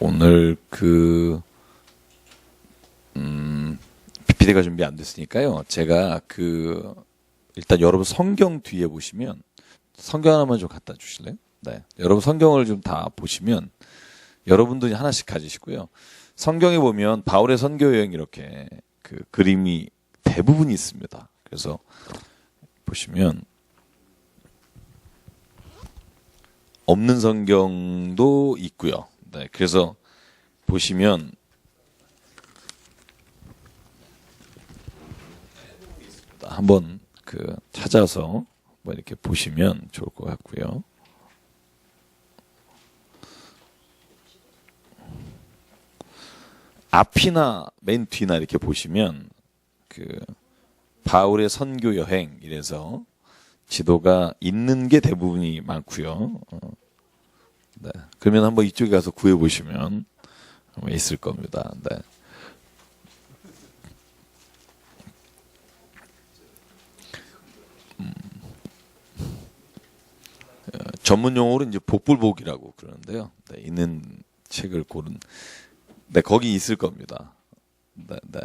오늘 PPT가 준비 안 됐으니까요. 제가 일단 여러분 성경 뒤에 보시면 성경 하나만 좀 갖다 주실래요? 네. 여러분 성경을 좀 다 보시면 여러분도 하나씩 가지시고요. 성경에 보면 바울의 선교 여행 이렇게 그림이 대부분이 있습니다. 그래서 보시면 없는 성경도 있고요. 네. 그래서 보시면 한번 찾아서 뭐 이렇게 보시면 좋을 것 같고요. 앞이나 맨 뒤나 이렇게 보시면 바울의 선교 여행 이래서 지도가 있는 게 대부분이 많고요. 네. 그러면 한번 이쪽에 가서 구해 보시면 있을 겁니다. 네. 전문 용어로 이제 복불복이라고 그러는데요. 네, 있는 책을 고른. 네, 거기 있을 겁니다. 네, 네.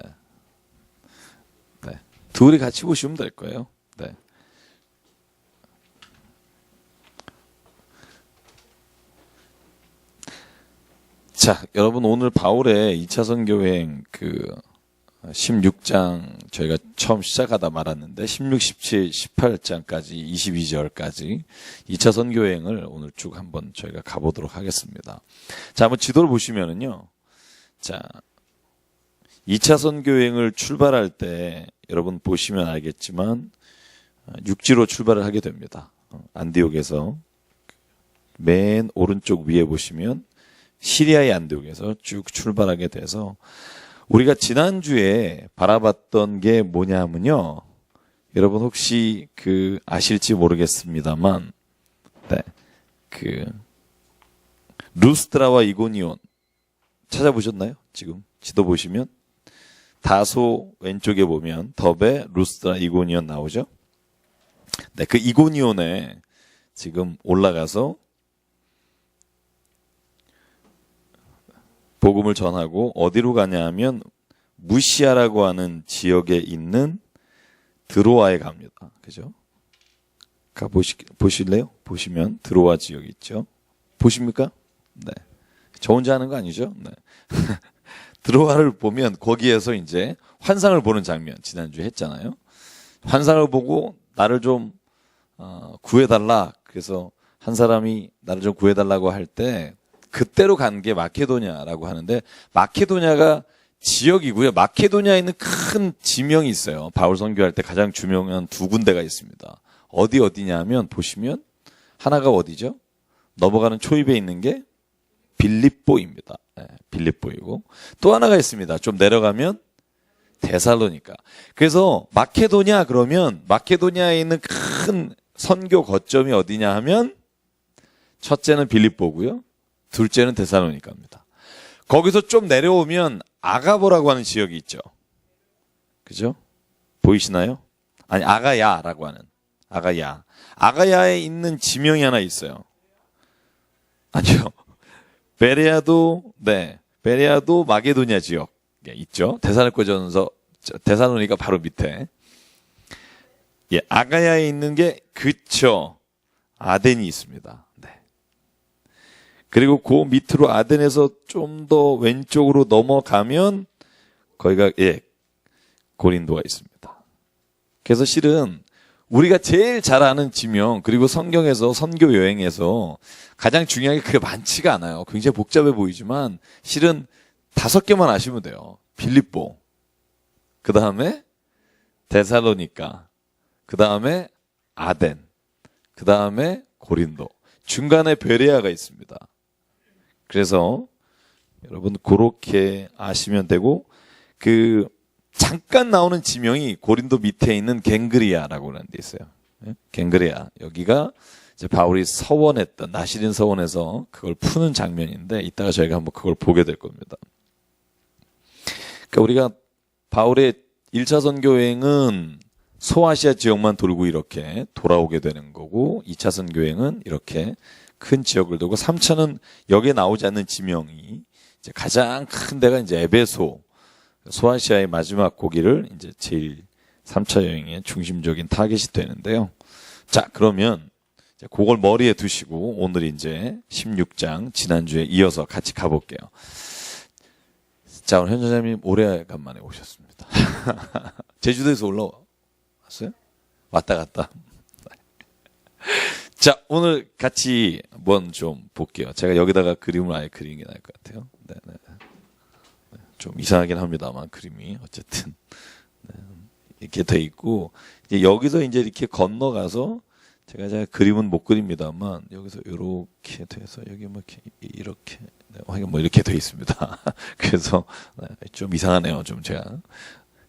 네. 둘이 같이 보시면 될 거예요. 네. 자, 여러분 오늘 바울의 2차 선교여행 16장 저희가 처음 시작하다 말았는데 16, 17, 18장까지 22절까지 2차 선교여행을 오늘 쭉 한번 저희가 가보도록 하겠습니다. 자, 한번 지도를 보시면은요. 자, 2차 선교여행을 출발할 때 여러분 보시면 알겠지만 육지로 출발을 하게 됩니다. 안디옥에서 맨 오른쪽 위에 보시면 시리아의 안디옥에서 쭉 출발하게 돼서 우리가 지난주에 바라봤던 게 뭐냐면요. 여러분 혹시 아실지 모르겠습니다만, 네. 루스드라와 이고니온 찾아보셨나요? 지금 지도 보시면 다소 왼쪽에 보면 덥에 루스드라 이고니온 나오죠? 네, 그 이고니온에 지금 올라가서 복음을 전하고 어디로 가냐 하면 무시아라고 하는 지역에 있는 드로아에 갑니다. 그죠? 보실래요? 보시면 드로아 지역 있죠? 보십니까? 네. 저 혼자 하는 거 아니죠? 네. 드로아를 보면 거기에서 이제 환상을 보는 장면 지난주에 했잖아요. 환상을 보고 나를 좀 구해달라. 그래서 한 사람이 나를 좀 구해달라고 할 때 그때로 간 게 마케도냐라고 하는데 마케도냐가 지역이고요. 마케도냐에 있는 큰 지명이 있어요. 바울 선교할 때 가장 유명한 두 군데가 있습니다. 어디냐 하면 보시면 하나가 어디죠? 넘어가는 초입에 있는 게 빌립보입니다. 네, 빌립보이고 또 하나가 있습니다. 좀 내려가면 데살로니가. 그래서 마케도냐 그러면 마케도냐에 있는 큰 선교 거점이 어디냐 하면 첫째는 빌립보고요. 둘째는 데살로니가입니다. 거기서 좀 내려오면 아가보라고 하는 지역이 있죠. 그죠? 보이시나요? 아니, 아가야라고 하는. 아가야. 아가야에 있는 지명이 하나 있어요. 아니요. 베레아도 마게도냐 지역에 있죠. 데살로니가 바로 밑에. 예, 아가야에 있는 게 그쵸. 아덴이 있습니다. 네. 그리고 그 밑으로 아덴에서 좀 더 왼쪽으로 넘어가면 거기가 고린도가 있습니다. 그래서 실은 우리가 제일 잘 아는 지명 그리고 성경에서 선교 여행에서 가장 중요한 게 그게 많지가 않아요. 굉장히 복잡해 보이지만 실은 5개만 아시면 돼요. 빌립보, 그 다음에 데살로니가, 그 다음에 아덴, 그 다음에 고린도, 중간에 베레아가 있습니다. 그래서 여러분 그렇게 아시면 되고 잠깐 나오는 지명이 고린도 밑에 있는 갱그리아라고 하는 데 있어요. 갱그리아. 여기가 이제 바울이 서원했던 나시린 서원에서 그걸 푸는 장면인데 이따가 저희가 한번 그걸 보게 될 겁니다. 그러니까 우리가 바울의 1차 선교여행은 소아시아 지역만 돌고 이렇게 돌아오게 되는 거고 2차 선교여행은 이렇게 큰 지역을 두고 3차는 여기에 나오지 않는 지명이 이제 가장 큰 데가 이제 에베소, 소아시아의 마지막 고기를 이제 제일 3차 여행의 중심적인 타겟이 되는데요. 자, 그러면 이제 그걸 머리에 두시고 오늘 이제 16장 지난주에 이어서 같이 가볼게요. 자, 오늘 현장자님 오래간만에 오셨습니다. 제주도에서 올라왔어요? 왔다 갔다. 자, 오늘 같이 한번 좀 볼게요. 제가 여기다가 그림을 아예 그리는 게 나을 것 같아요. 네네. 좀 이상하긴 합니다만 그림이 어쨌든 이렇게 돼 있고 이제 여기서 이제 이렇게 건너가서 제가 그림은 못 그립니다만 여기서 이렇게 돼서 여기 뭐 이렇게 뭐 이렇게 돼 있습니다. 그래서 좀 이상하네요. 좀 제가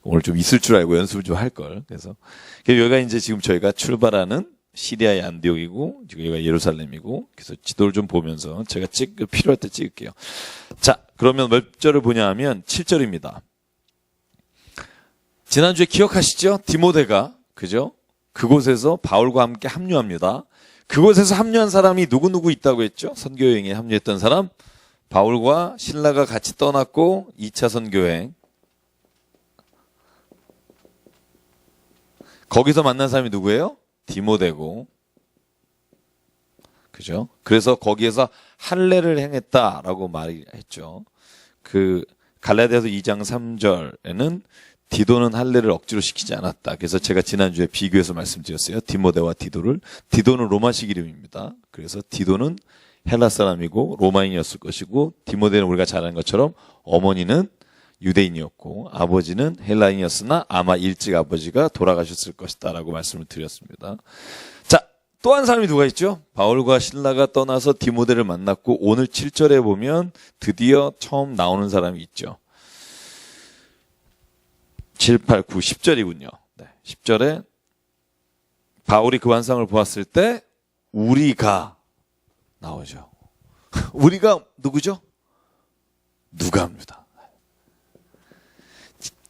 오늘 좀 있을 줄 알고 연습을 좀 할 걸. 그래서 여기가 이제 지금 저희가 출발하는 시리아의 안디옥이고 지금 여기가 예루살렘이고 그래서 지도를 좀 보면서 제가 필요할 때 찍을게요. 자, 그러면 몇 절을 보냐 하면 7절입니다. 지난주에 기억하시죠? 디모데가 그죠? 그곳에서 바울과 함께 합류합니다. 그곳에서 합류한 사람이 누구누구 있다고 했죠? 선교여행에 합류했던 사람 바울과 실라가 같이 떠났고 2차 선교여행 거기서 만난 사람이 누구예요? 디모데고 그죠? 그래서 거기에서 할례를 행했다라고 말했죠. 그 갈라디아서 2장 3절에는 디도는 할례를 억지로 시키지 않았다. 그래서 제가 지난주에 비교해서 말씀드렸어요. 디모데와 디도를. 디도는 로마식 이름입니다. 그래서 디도는 헬라 사람이고 로마인이었을 것이고 디모데는 우리가 잘 아는 것처럼 어머니는 유대인이었고 아버지는 헬라인이었으나 아마 일찍 아버지가 돌아가셨을 것이다 라고 말씀을 드렸습니다. 자, 또 한 사람이 누가 있죠? 바울과 실라가 떠나서 디모데를 만났고 오늘 7절에 보면 드디어 처음 나오는 사람이 있죠. 7, 8, 9, 10절이군요. 네, 10절에 바울이 그 환상을 보았을 때 우리가 나오죠. 우리가 누구죠? 누가입니다.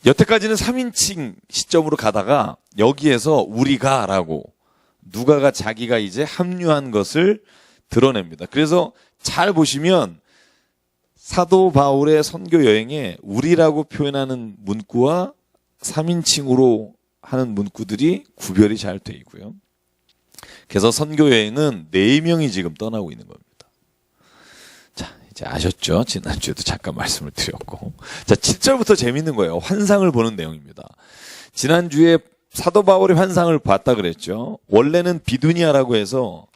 여태까지는 3인칭 시점으로 가다가 여기에서 우리가라고 누가가 자기가 이제 합류한 것을 드러냅니다. 그래서 잘 보시면 사도 바울의 선교 여행에 우리라고 표현하는 문구와 3인칭으로 하는 문구들이 구별이 잘 돼 있고요. 그래서 선교 여행은 4명이 지금 떠나고 있는 겁니다. 자, 이제 아셨죠? 지난주에도 잠깐 말씀을 드렸고. 자, 7절부터 재밌는 거예요. 환상을 보는 내용입니다. 지난주에 사도 바울의 환상을 봤다 그랬죠. 원래는 비두니아라고 해서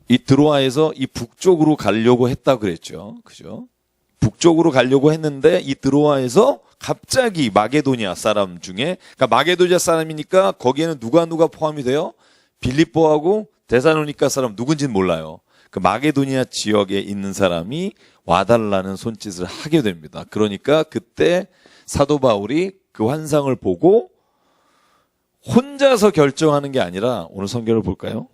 이 드로아에서 이 북쪽으로 가려고 했다 그랬죠. 그죠? 북쪽으로 가려고 했는데 이 드로아에서 갑자기 마게도니아 사람 중에 그러니까 마게도니아 사람이니까 거기에는 누가 포함이 돼요? 빌립보하고 데살로니가 사람 누군지는 몰라요. 그 마게도니아 지역에 있는 사람이 와달라는 손짓을 하게 됩니다. 그러니까 그때 사도 바울이 그 환상을 보고 혼자서 결정하는 게 아니라 오늘 성경을 볼까요?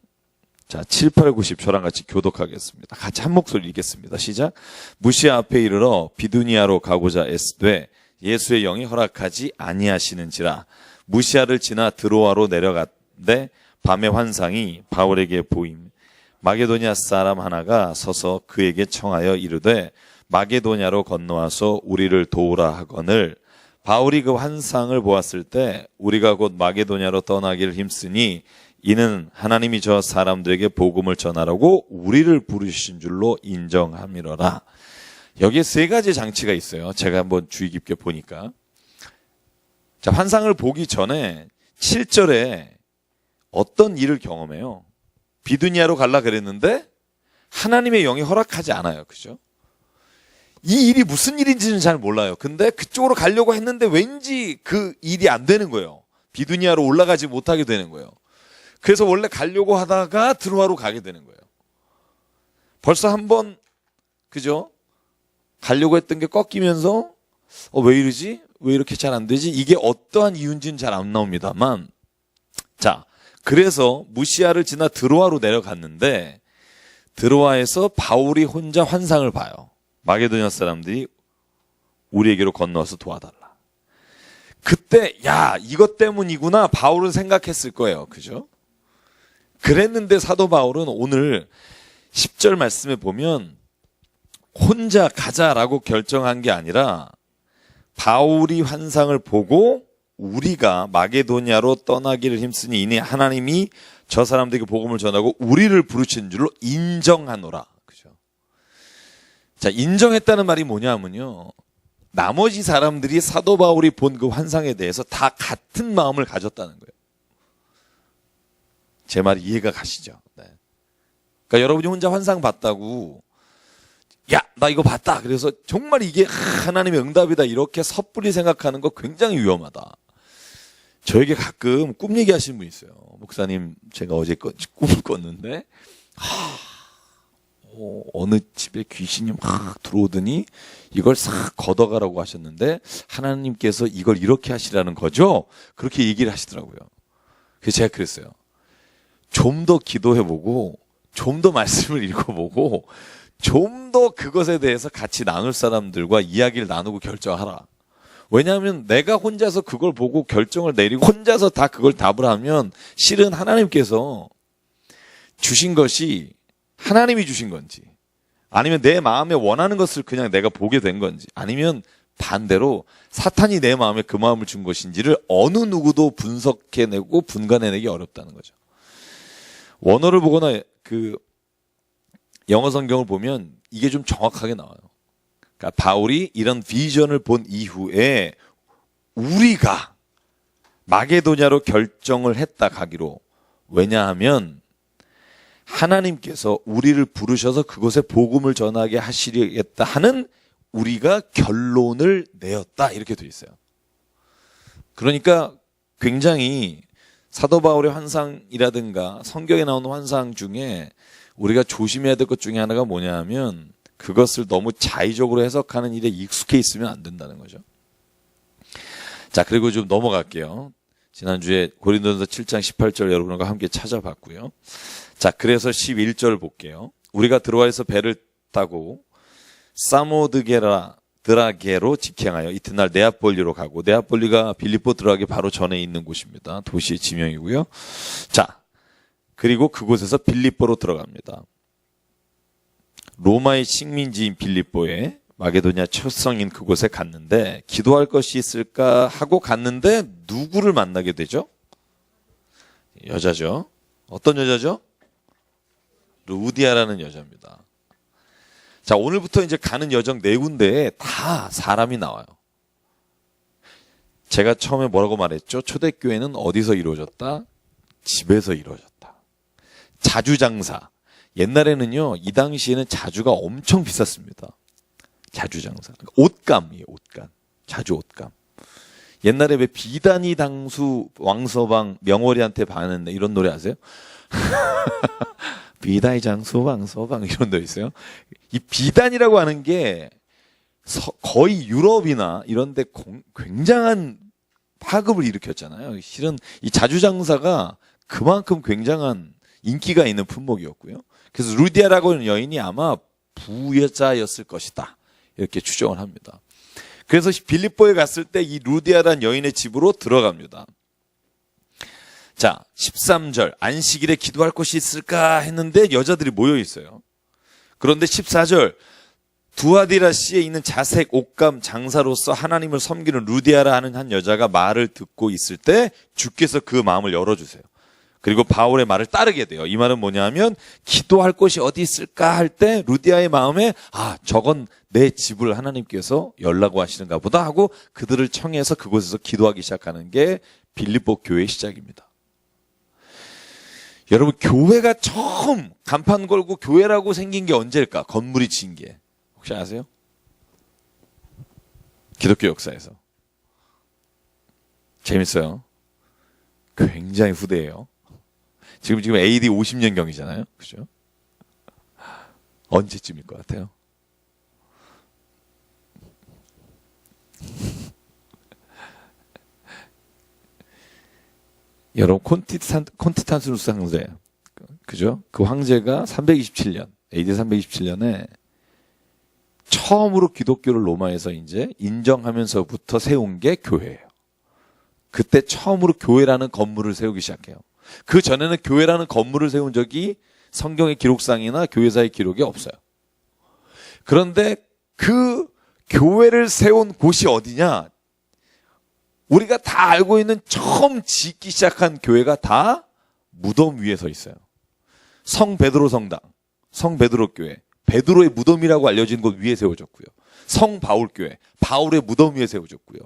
자, 7, 8, 90 저랑 같이 교독하겠습니다. 같이 한 목소리 읽겠습니다. 시작. 무시아 앞에 이르러 비두니아로 가고자 애쓰되 예수의 영이 허락하지 아니하시는지라. 무시아를 지나 드로아로 내려갔는데 밤의 환상이 바울에게 보임. 마게도니아 사람 하나가 서서 그에게 청하여 이르되 마게도냐로 건너와서 우리를 도우라 하거늘. 바울이 그 환상을 보았을 때 우리가 곧 마게도냐로 떠나기를 힘쓰니 이는 하나님이 저 사람들에게 복음을 전하라고 우리를 부르신 줄로 인정함이로라. 여기에 3가지 장치가 있어요. 제가 한번 주의 깊게 보니까. 자, 환상을 보기 전에 7절에 어떤 일을 경험해요? 비두니아로 갈라 그랬는데 하나님의 영이 허락하지 않아요. 그죠? 이 일이 무슨 일인지는 잘 몰라요. 근데 그쪽으로 가려고 했는데 왠지 그 일이 안 되는 거예요. 비두니아로 올라가지 못하게 되는 거예요. 그래서 원래 가려고 하다가 드로아로 가게 되는 거예요. 벌써 한번 그죠? 가려고 했던 게 꺾이면서 왜 이러지? 왜 이렇게 잘 안 되지? 이게 어떠한 이유인지는 잘 안 나옵니다만 자, 그래서 무시아를 지나 드로아로 내려갔는데 드로아에서 바울이 혼자 환상을 봐요. 마게도냐 사람들이 우리에게로 건너와서 도와달라. 그때 야, 이것 때문이구나 바울은 생각했을 거예요. 그죠? 그랬는데 사도 바울은 오늘 10절 말씀에 보면 혼자 가자라고 결정한 게 아니라 바울이 환상을 보고 우리가 마게도냐로 떠나기를 힘쓰니 이니 하나님이 저 사람들에게 복음을 전하고 우리를 부르신 줄로 인정하노라. 그죠? 자, 인정했다는 말이 뭐냐면요. 나머지 사람들이 사도 바울이 본 그 환상에 대해서 다 같은 마음을 가졌다는 거예요. 제 말이 이해가 가시죠? 네. 그러니까 여러분이 혼자 환상 봤다고 야, 나 이거 봤다. 그래서 정말 이게 하나님의 응답이다. 이렇게 섣불리 생각하는 거 굉장히 위험하다. 저에게 가끔 꿈 얘기하시는 분 있어요. 목사님, 제가 어제 꿈을 꿨는데 어느 집에 귀신이 막 들어오더니 이걸 싹 걷어가라고 하셨는데 하나님께서 이걸 이렇게 하시라는 거죠? 그렇게 얘기를 하시더라고요. 그래서 제가 그랬어요. 좀 더 기도해보고 좀 더 말씀을 읽어보고 좀 더 그것에 대해서 같이 나눌 사람들과 이야기를 나누고 결정하라. 왜냐하면 내가 혼자서 그걸 보고 결정을 내리고 혼자서 다 그걸 답을 하면 실은 하나님께서 주신 것이 하나님이 주신 건지 아니면 내 마음에 원하는 것을 그냥 내가 보게 된 건지 아니면 반대로 사탄이 내 마음에 그 마음을 준 것인지를 어느 누구도 분석해내고 분간해내기 어렵다는 거죠. 원어를 보거나 그 영어 성경을 보면 이게 좀 정확하게 나와요. 그러니까 바울이 이런 비전을 본 이후에 우리가 마게도냐로 결정을 했다 가기로. 왜냐하면 하나님께서 우리를 부르셔서 그곳에 복음을 전하게 하시겠다 하는 우리가 결론을 내었다 이렇게 돼 있어요. 그러니까 굉장히 사도 바울의 환상이라든가 성경에 나오는 환상 중에 우리가 조심해야 될 것 중에 하나가 뭐냐 하면 그것을 너무 자의적으로 해석하는 일에 익숙해 있으면 안 된다는 거죠. 자, 그리고 좀 넘어갈게요. 지난주에 고린도전서 7장 18절 여러분과 함께 찾아봤고요. 자, 그래서 11절 볼게요. 우리가 드로아에서 배를 타고 사모드게로 직행하여 이튿날 네아폴리로 가고, 네아폴리가 빌립보 들어가기 바로 전에 있는 곳입니다. 도시의 지명이고요. 자, 그리고 그곳에서 빌립보로 들어갑니다. 로마의 식민지인 빌립보에 마게도냐 첫 성인 그곳에 갔는데 기도할 것이 있을까 하고 갔는데 누구를 만나게 되죠? 여자죠. 어떤 여자죠? 루디아라는 여자입니다. 자, 오늘부터 이제 가는 여정 네 군데에 다 사람이 나와요. 제가 처음에 뭐라고 말했죠? 초대교회는 어디서 이루어졌다? 집에서 이루어졌다. 자주장사. 옛날에는요, 이 당시에는 자주가 엄청 비쌌습니다. 자주장사. 옷감이에요, 옷감. 자주 옷감. 옛날에 왜 비단이 당수 왕서방 명월이한테 반했네 이런 노래 아세요? 비다이 장수 왕서방 이런 노래 있어요. 이 비단이라고 하는 게 거의 유럽이나 이런 데 굉장한 파급을 일으켰잖아요. 실은 이 자주장사가 그만큼 굉장한 인기가 있는 품목이었고요. 그래서 루디아라고 하는 여인이 아마 부여자였을 것이다. 이렇게 추정을 합니다. 그래서 빌립보에 갔을 때 이 루디아라는 여인의 집으로 들어갑니다. 자, 13절. 안식일에 기도할 곳이 있을까 했는데 여자들이 모여 있어요. 그런데 14절. 두아디라시에 있는 자색 옷감 장사로서 하나님을 섬기는 루디아라 하는 한 여자가 말을 듣고 있을 때 주께서 그 마음을 열어주세요. 그리고 바울의 말을 따르게 돼요. 이 말은 뭐냐면 기도할 곳이 어디 있을까 할 때 루디아의 마음에 저건 내 집을 하나님께서 열라고 하시는가 보다 하고 그들을 청해서 그곳에서 기도하기 시작하는 게 빌립보 교회의 시작입니다. 여러분, 교회가 처음 간판 걸고 교회라고 생긴 게 언제일까? 건물이 지은 게. 혹시 아세요? 기독교 역사에서. 재밌어요. 굉장히 후대예요. 지금 AD 50년경이잖아요. 그죠? 언제쯤일 것 같아요? 여러분, 콘티탄수루스 황제. 그죠? 그 황제가 327년, AD 327년에 처음으로 기독교를 로마에서 이제 인정하면서부터 세운 게 교회예요. 그때 처음으로 교회라는 건물을 세우기 시작해요. 그 전에는 교회라는 건물을 세운 적이 성경의 기록상이나 교회사의 기록이 없어요. 그런데 그 교회를 세운 곳이 어디냐? 우리가 다 알고 있는 처음 짓기 시작한 교회가 다 무덤 위에 서 있어요. 성 베드로 성당, 성 베드로 교회, 베드로의 무덤이라고 알려진 곳 위에 세워졌고요. 성 바울 교회, 바울의 무덤 위에 세워졌고요.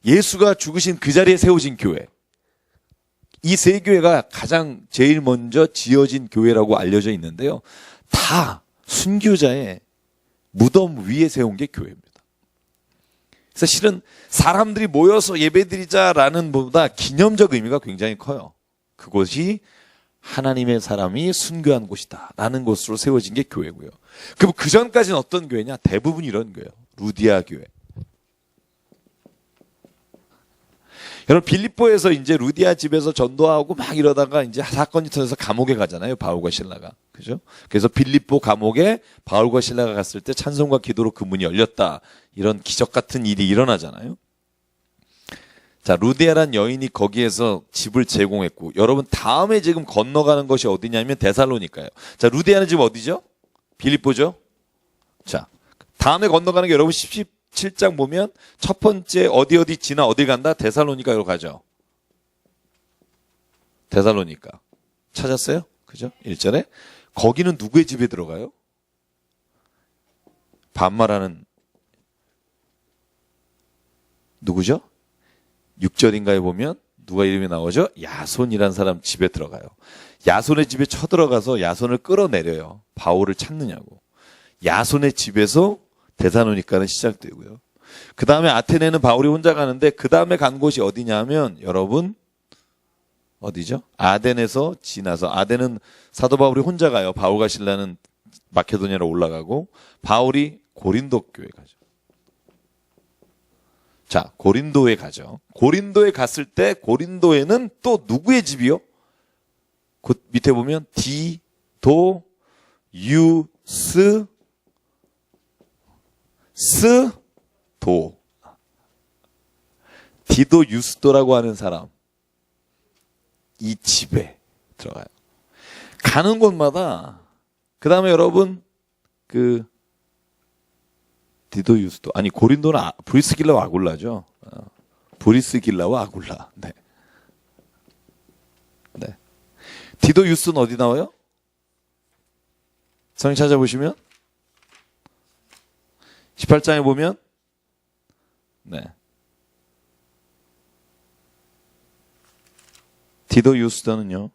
예수가 죽으신 그 자리에 세워진 교회. 이 세 교회가 가장 제일 먼저 지어진 교회라고 알려져 있는데요. 다 순교자의 무덤 위에 세운 게 교회입니다. 그래서 실은 사람들이 모여서 예배드리자라는 것보다 기념적 의미가 굉장히 커요. 그곳이 하나님의 사람이 순교한 곳이다 라는 곳으로 세워진 게 교회고요. 그럼 그 전까지는 어떤 교회냐? 대부분 이런 거예요. 루디아 교회. 여러분 빌립보에서 이제 루디아 집에서 전도하고 막 이러다가 이제 사건이 터져서 감옥에 가잖아요. 바울과 실라가. 그죠? 그래서 빌립보 감옥에 바울과 실라가 갔을 때 찬송과 기도로 그 문이 열렸다. 이런 기적 같은 일이 일어나잖아요. 자, 루디아란 여인이 거기에서 집을 제공했고, 여러분 다음에 지금 건너가는 것이 어디냐면 데살로니카예요. 자, 루디아는 지금 어디죠? 빌립보죠? 자, 다음에 건너가는 게 여러분 17장 보면 첫 번째 어디 지나 어디 간다? 데살로니카로 가죠. 데살로니카. 찾았어요? 그죠? 1절에. 거기는 누구의 집에 들어가요? 반말하는 누구죠? 6절인가에 보면 누가 이름이 나오죠? 야손이라는 사람 집에 들어가요. 야손의 집에 쳐들어가서 야손을 끌어내려요. 바울을 찾느냐고. 야손의 집에서 데살로니카는 시작되고요. 그 다음에 아테네는 바울이 혼자 가는데 그 다음에 간 곳이 어디냐면 여러분 어디죠? 아덴에서 지나서 아덴은 사도 바울이 혼자 가요. 바울과 실라는 마케도니아로 올라가고 바울이 고린도 교회 가죠. 자, 고린도에 가죠. 고린도에 갔을 때 고린도에는 또 누구의 집이요? 그 밑에 보면 디도유스 디도유스도라고 하는 사람 이 집에 들어가요. 가는 곳마다 그 다음에 여러분 그 디도유스도 아니 고린도는 브리스길라와 아굴라죠. 브리스길라와 아굴라. 네. 네. 디도유스는 어디 나와요? 성경 찾아보시면 18장에 보면 네. 디도유스도는요.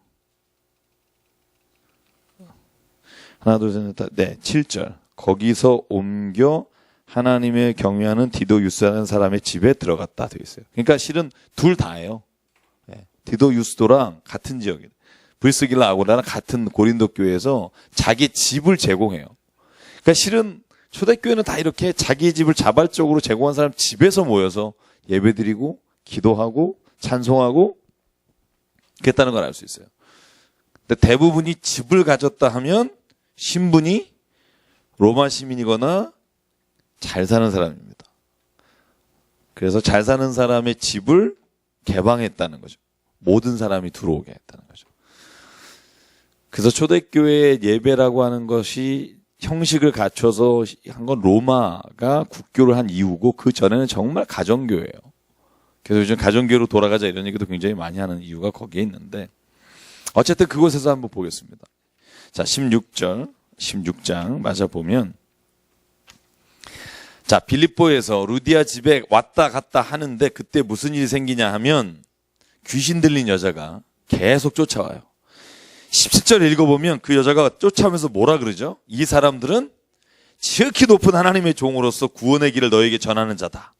하나 둘 셋 넷 네, 7절. 거기서 옮겨 하나님의 경외하는 디도유스라는 사람의 집에 들어갔다 되어 있어요. 그러니까 실은 둘 다예요. 네. 디도유스도랑 같은 지역이에요. 브리스길라 아굴라랑 같은 고린도 교회에서 자기 집을 제공해요. 그러니까 실은 초대교회는 다 이렇게 자기 집을 자발적으로 제공한 사람 집에서 모여서 예배드리고 기도하고 찬송하고 그랬다는 걸 알 수 있어요. 근데 대부분이 집을 가졌다 하면 신분이 로마 시민이거나 잘 사는 사람입니다. 그래서 잘 사는 사람의 집을 개방했다는 거죠. 모든 사람이 들어오게 했다는 거죠. 그래서 초대교회의 예배라고 하는 것이 형식을 갖춰서 한 건 로마가 국교를 한 이유고 그 전에는 정말 가정교회예요. 그래서 요즘 가정교회로 돌아가자 이런 얘기도 굉장히 많이 하는 이유가 거기에 있는데 어쨌든 그곳에서 한번 보겠습니다. 자, 16장 맞아 보면 자, 빌립보에서 루디아 집에 왔다 갔다 하는데 그때 무슨 일이 생기냐 하면 귀신 들린 여자가 계속 쫓아와요. 17절 읽어보면 그 여자가 쫓아오면서 뭐라 그러죠? 이 사람들은 지극히 높은 하나님의 종으로서 구원의 길을 너에게 전하는 자다.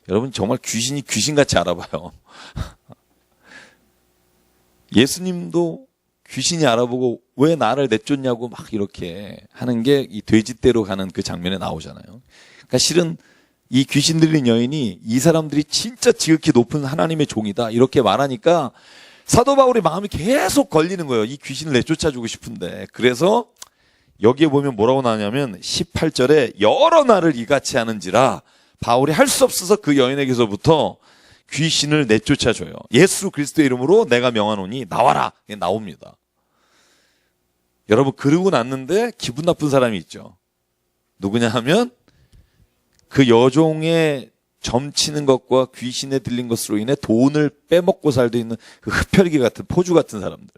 여러분 정말 귀신이 귀신같이 알아봐요. 예수님도 귀신이 알아보고 왜 나를 내쫓냐고 막 이렇게 하는 게 이 돼지떼로 가는 그 장면에 나오잖아요. 그러니까 실은 이 귀신 들린 여인이 이 사람들이 진짜 지극히 높은 하나님의 종이다 이렇게 말하니까 사도 바울의 마음이 계속 걸리는 거예요. 이 귀신을 내쫓아주고 싶은데. 그래서 여기에 보면 뭐라고 나오냐면 18절에 여러 날을 이같이 하는지라 바울이 할 수 없어서 그 여인에게서부터 귀신을 내쫓아줘요. 예수 그리스도의 이름으로 내가 명하노니 나와라. 나옵니다. 여러분 그러고 났는데 기분 나쁜 사람이 있죠. 누구냐 하면 그 여종의 점치는 것과 귀신에 들린 것으로 인해 돈을 빼먹고 살고 있는 그 흡혈귀 같은 포주 같은 사람들.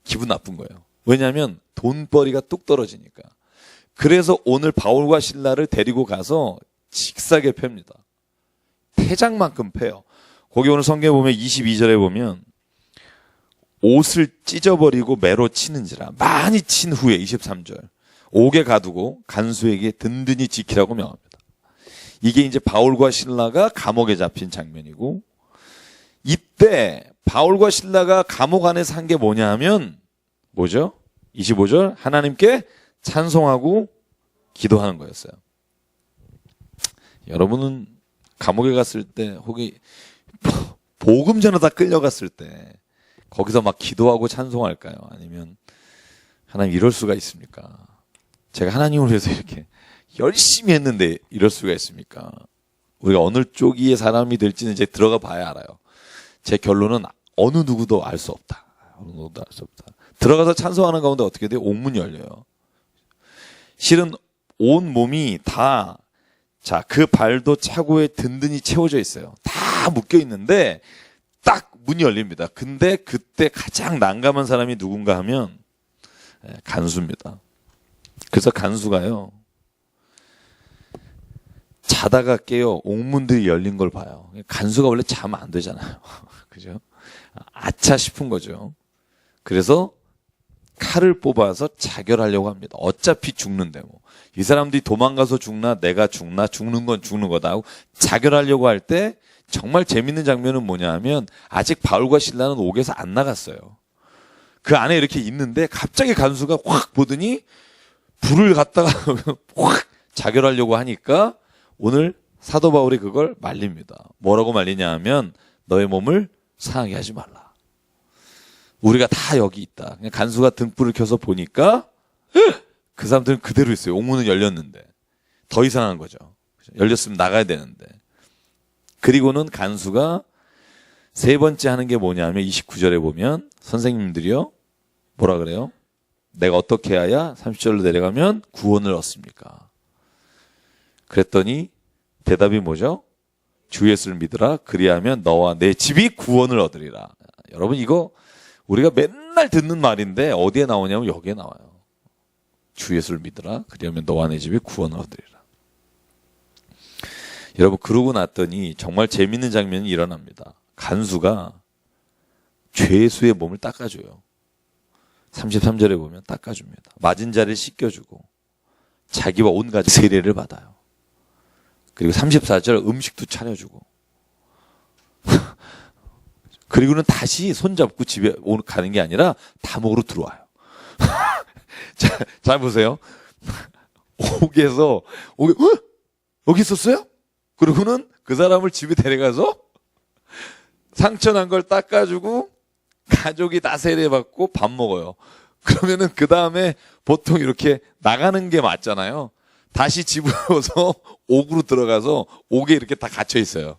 기분 나쁜 거예요. 왜냐하면 돈벌이가 뚝 떨어지니까. 그래서 오늘 바울과 실라를 데리고 가서 직사게 팹니다. 패장만큼 패요. 거기 오늘 성경에 보면 22절에 보면 옷을 찢어버리고 매로 치는지라 많이 친 후에 23절 옥에 가두고 간수에게 든든히 지키라고 명합니다. 이게 이제 바울과 실라가 감옥에 잡힌 장면이고 이때 바울과 실라가 감옥 안에서 한 게 뭐냐 하면 뭐죠? 25절 하나님께 찬송하고 기도하는 거였어요. 여러분은 감옥에 갔을 때 혹은 복음 전하다 끌려갔을 때 거기서 막 기도하고 찬송할까요? 아니면 하나님 이럴 수가 있습니까? 제가 하나님을 위해서 이렇게 열심히 했는데 이럴 수가 있습니까? 우리가 어느 쪽의 사람이 될지는 이제 들어가 봐야 알아요. 제 결론은 어느 누구도 알 수 없다. 어느 누구도 알 수 없다. 들어가서 찬송하는 가운데 어떻게 돼요? 옥문이 열려요. 실은 온 몸이 다, 자, 그 발도 차고에 든든히 채워져 있어요. 다 묶여 있는데 딱 문이 열립니다. 근데 그때 가장 난감한 사람이 누군가 하면 간수입니다. 그래서 간수가요. 자다가 깨요. 옥문들이 열린 걸 봐요. 간수가 원래 자면 안 되잖아요. 그죠? 아차 싶은 거죠. 그래서 칼을 뽑아서 자결하려고 합니다. 어차피 죽는데 뭐. 이 사람들이 도망가서 죽나 내가 죽나 죽는 건 죽는 거다 하고 자결하려고 할 때 정말 재밌는 장면은 뭐냐 하면 아직 바울과 실라는 옥에서 안 나갔어요. 그 안에 이렇게 있는데 갑자기 간수가 확 보더니 불을 갖다가 확 자결하려고 하니까 오늘 사도 바울이 그걸 말립니다. 뭐라고 말리냐 하면 너의 몸을 상하게 하지 말라. 우리가 다 여기 있다. 그냥 간수가 등불을 켜서 보니까 그 사람들은 그대로 있어요. 옥문은 열렸는데. 더 이상한 거죠. 열렸으면 나가야 되는데. 그리고는 간수가 세 번째 하는 게 뭐냐면 29절에 보면 선생님들이요. 뭐라 그래요? 내가 어떻게 해야 30절로 내려가면 구원을 얻습니까? 그랬더니 대답이 뭐죠? 주 예수를 믿으라. 그리하면 너와 내 집이 구원을 얻으리라. 여러분 이거 우리가 맨날 듣는 말인데 어디에 나오냐면 여기에 나와요. 주 예수를 믿으라. 그리하면 너와 내 집이 구원을 얻으리라. 여러분 그러고 났더니 정말 재밌는 장면이 일어납니다. 간수가 죄수의 몸을 닦아줘요. 33절에 보면 닦아줍니다. 맞은 자를 씻겨주고 자기와 온 가족 세례를 받아요. 그리고 34절 음식도 차려주고 그리고는 다시 손잡고 집에 가는 게 아니라 담옥으로 들어와요. 자, 잘 보세요. 옥에서 여기 있었어요? 그리고는 그 사람을 집에 데려가서 상처난 걸 닦아주고 가족이 다 세례받고 밥 먹어요. 그러면은 그 다음에 보통 이렇게 나가는 게 맞잖아요. 다시 집으로 와서 옥으로 들어가서 옥에 이렇게 다 갇혀 있어요.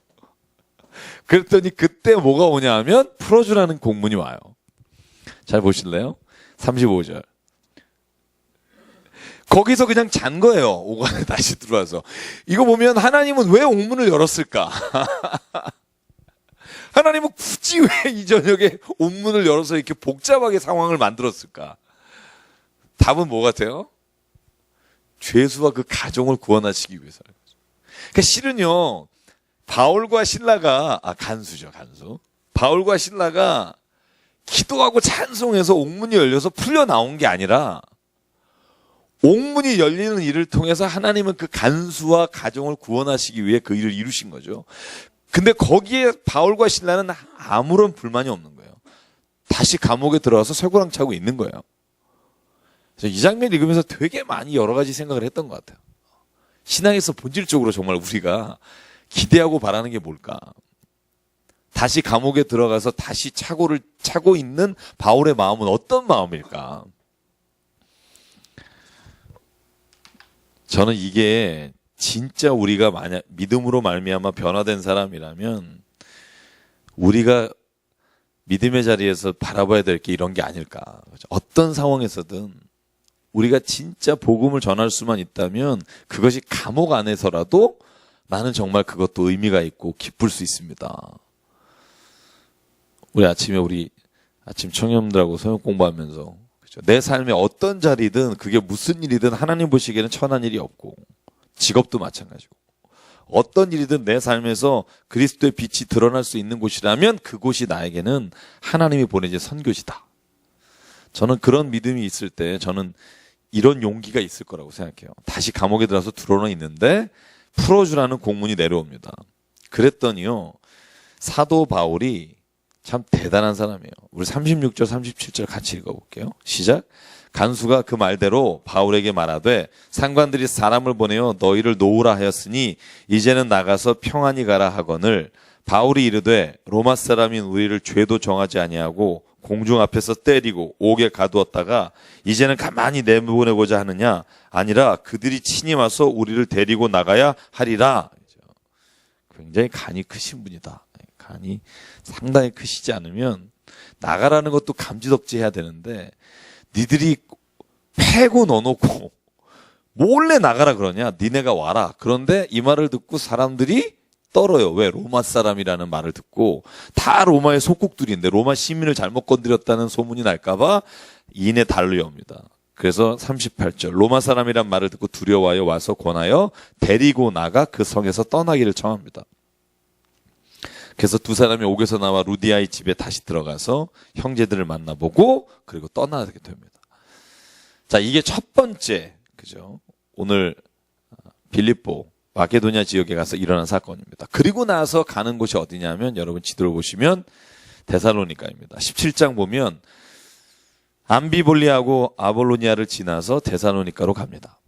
그랬더니 그때 뭐가 오냐 하면 풀어주라는 공문이 와요. 잘 보실래요? 35절. 거기서 그냥 잔 거예요. 옥 안에 다시 들어와서. 이거 보면 하나님은 왜 옥문을 열었을까? 하나님은 굳이 왜 이 저녁에 옥문을 열어서 이렇게 복잡하게 상황을 만들었을까? 답은 뭐 같아요? 죄수와 그 가정을 구원하시기 위해서는. 그러니까 실은요, 바울과 실라가, 간수죠, 간수. 바울과 실라가 기도하고 찬송해서 옥문이 열려서 풀려 나온 게 아니라 옥문이 열리는 일을 통해서 하나님은 그 간수와 가정을 구원하시기 위해 그 일을 이루신 거죠. 근데 거기에 바울과 실라는 아무런 불만이 없는 거예요. 다시 감옥에 들어가서 쇠고랑 차고 있는 거예요. 그래서 이 장면 읽으면서 되게 많이 여러 가지 생각을 했던 것 같아요. 신앙에서 본질적으로 정말 우리가 기대하고 바라는 게 뭘까? 다시 감옥에 들어가서 다시 차고를 차고 있는 바울의 마음은 어떤 마음일까? 저는 이게 진짜 우리가 만약 믿음으로 말미암아 변화된 사람이라면 우리가 믿음의 자리에서 바라봐야 될 게 이런 게 아닐까. 어떤 상황에서든 우리가 진짜 복음을 전할 수만 있다면 그것이 감옥 안에서라도 나는 정말 그것도 의미가 있고 기쁠 수 있습니다. 우리 아침 청년들하고 성역 공부하면서 그죠? 내 삶의 어떤 자리든 그게 무슨 일이든 하나님 보시기에는 천한 일이 없고 직업도 마찬가지고 어떤 일이든 내 삶에서 그리스도의 빛이 드러날 수 있는 곳이라면 그곳이 나에게는 하나님이 보내진 선교지다. 저는 그런 믿음이 있을 때 저는 이런 용기가 있을 거라고 생각해요. 다시 감옥에 들어서 들어는 있는데 풀어주라는 공문이 내려옵니다. 그랬더니요, 사도 바울이 참 대단한 사람이에요. 우리 36절, 37절 같이 읽어볼게요. 시작. 간수가 그 말대로 바울에게 말하되 상관들이 사람을 보내어 너희를 놓으라 하였으니 이제는 나가서 평안히 가라 하거늘 바울이 이르되 로마 사람인 우리를 죄도 정하지 아니하고 공중 앞에서 때리고 옥에 가두었다가 이제는 가만히 내보내고자 하느냐 아니라 그들이 친히 와서 우리를 데리고 나가야 하리라. 굉장히 간이 크신 분이다. 간이 상당히 크시지 않으면 나가라는 것도 감지덕지 해야 되는데 니들이 패고 넣어놓고 몰래 나가라 그러냐? 니네가 와라. 그런데 이 말을 듣고 사람들이 떨어요. 왜? 로마 사람이라는 말을 듣고 다 로마의 속국들인데 로마 시민을 잘못 건드렸다는 소문이 날까봐 이내 달려옵니다. 그래서 38절 로마 사람이란 말을 듣고 두려워하여 와서 권하여 데리고 나가 그 성에서 떠나기를 청합니다. 그래서 두 사람이 옥에서 나와 루디아의 집에 다시 들어가서 형제들을 만나보고 그리고 떠나게 됩니다. 자, 이게 첫 번째, 그죠? 오늘 빌립보, 마케도냐 지역에 가서 일어난 사건입니다. 그리고 나서 가는 곳이 어디냐면 여러분 지도를 보시면 데살로니가입니다. 17장 보면 암비볼리하고 아볼로니아를 지나서 데살로니가로 갑니다.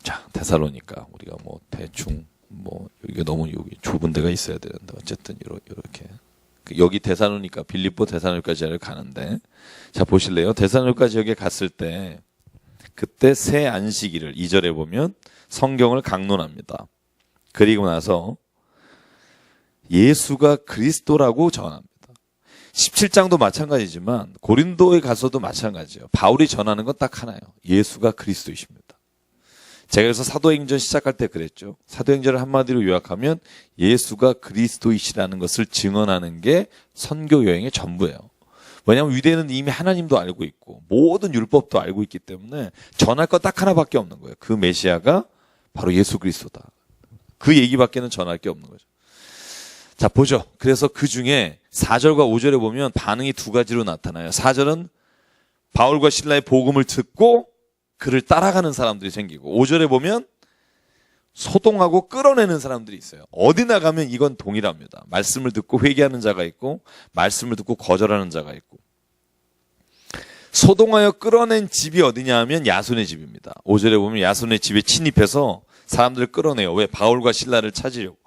자, 데살로니가 우리가 뭐 대충 이게 너무 여기 좁은 데가 있어야 되는데 어쨌든 이렇게 여기 데살로니가 빌립보 데살로니가 지역을 가는데 자 보실래요? 데살로니가 지역에 갔을 때 그때 새 안식일을 2절에 보면 성경을 강론합니다. 그리고 나서 예수가 그리스도라고 전합니다. 17장도 마찬가지지만 고린도에 가서도 마찬가지예요. 바울이 전하는 건 딱 하나예요. 예수가 그리스도이십니다. 제가 그래서 사도행전 시작할 때 그랬죠. 사도행전을 한마디로 요약하면 예수가 그리스도이시라는 것을 증언하는 게 선교 여행의 전부예요. 왜냐하면 유대인은 이미 하나님도 알고 있고 모든 율법도 알고 있기 때문에 전할 것 딱 하나밖에 없는 거예요. 그 메시아가 바로 예수 그리스도다. 그 얘기밖에는 전할 게 없는 거죠. 자, 보죠. 그래서 그 중에 4절과 5절에 보면 반응이 두 가지로 나타나요. 4절은 바울과 실라의 복음을 듣고 그를 따라가는 사람들이 생기고 5절에 보면 소동하고 끌어내는 사람들이 있어요. 어디 나가면 이건 동일합니다. 말씀을 듣고 회개하는 자가 있고 말씀을 듣고 거절하는 자가 있고 소동하여 끌어낸 집이 어디냐 하면 야손의 집입니다. 5절에 보면 야손의 집에 침입해서 사람들을 끌어내요. 왜? 바울과 실라를 찾으려고.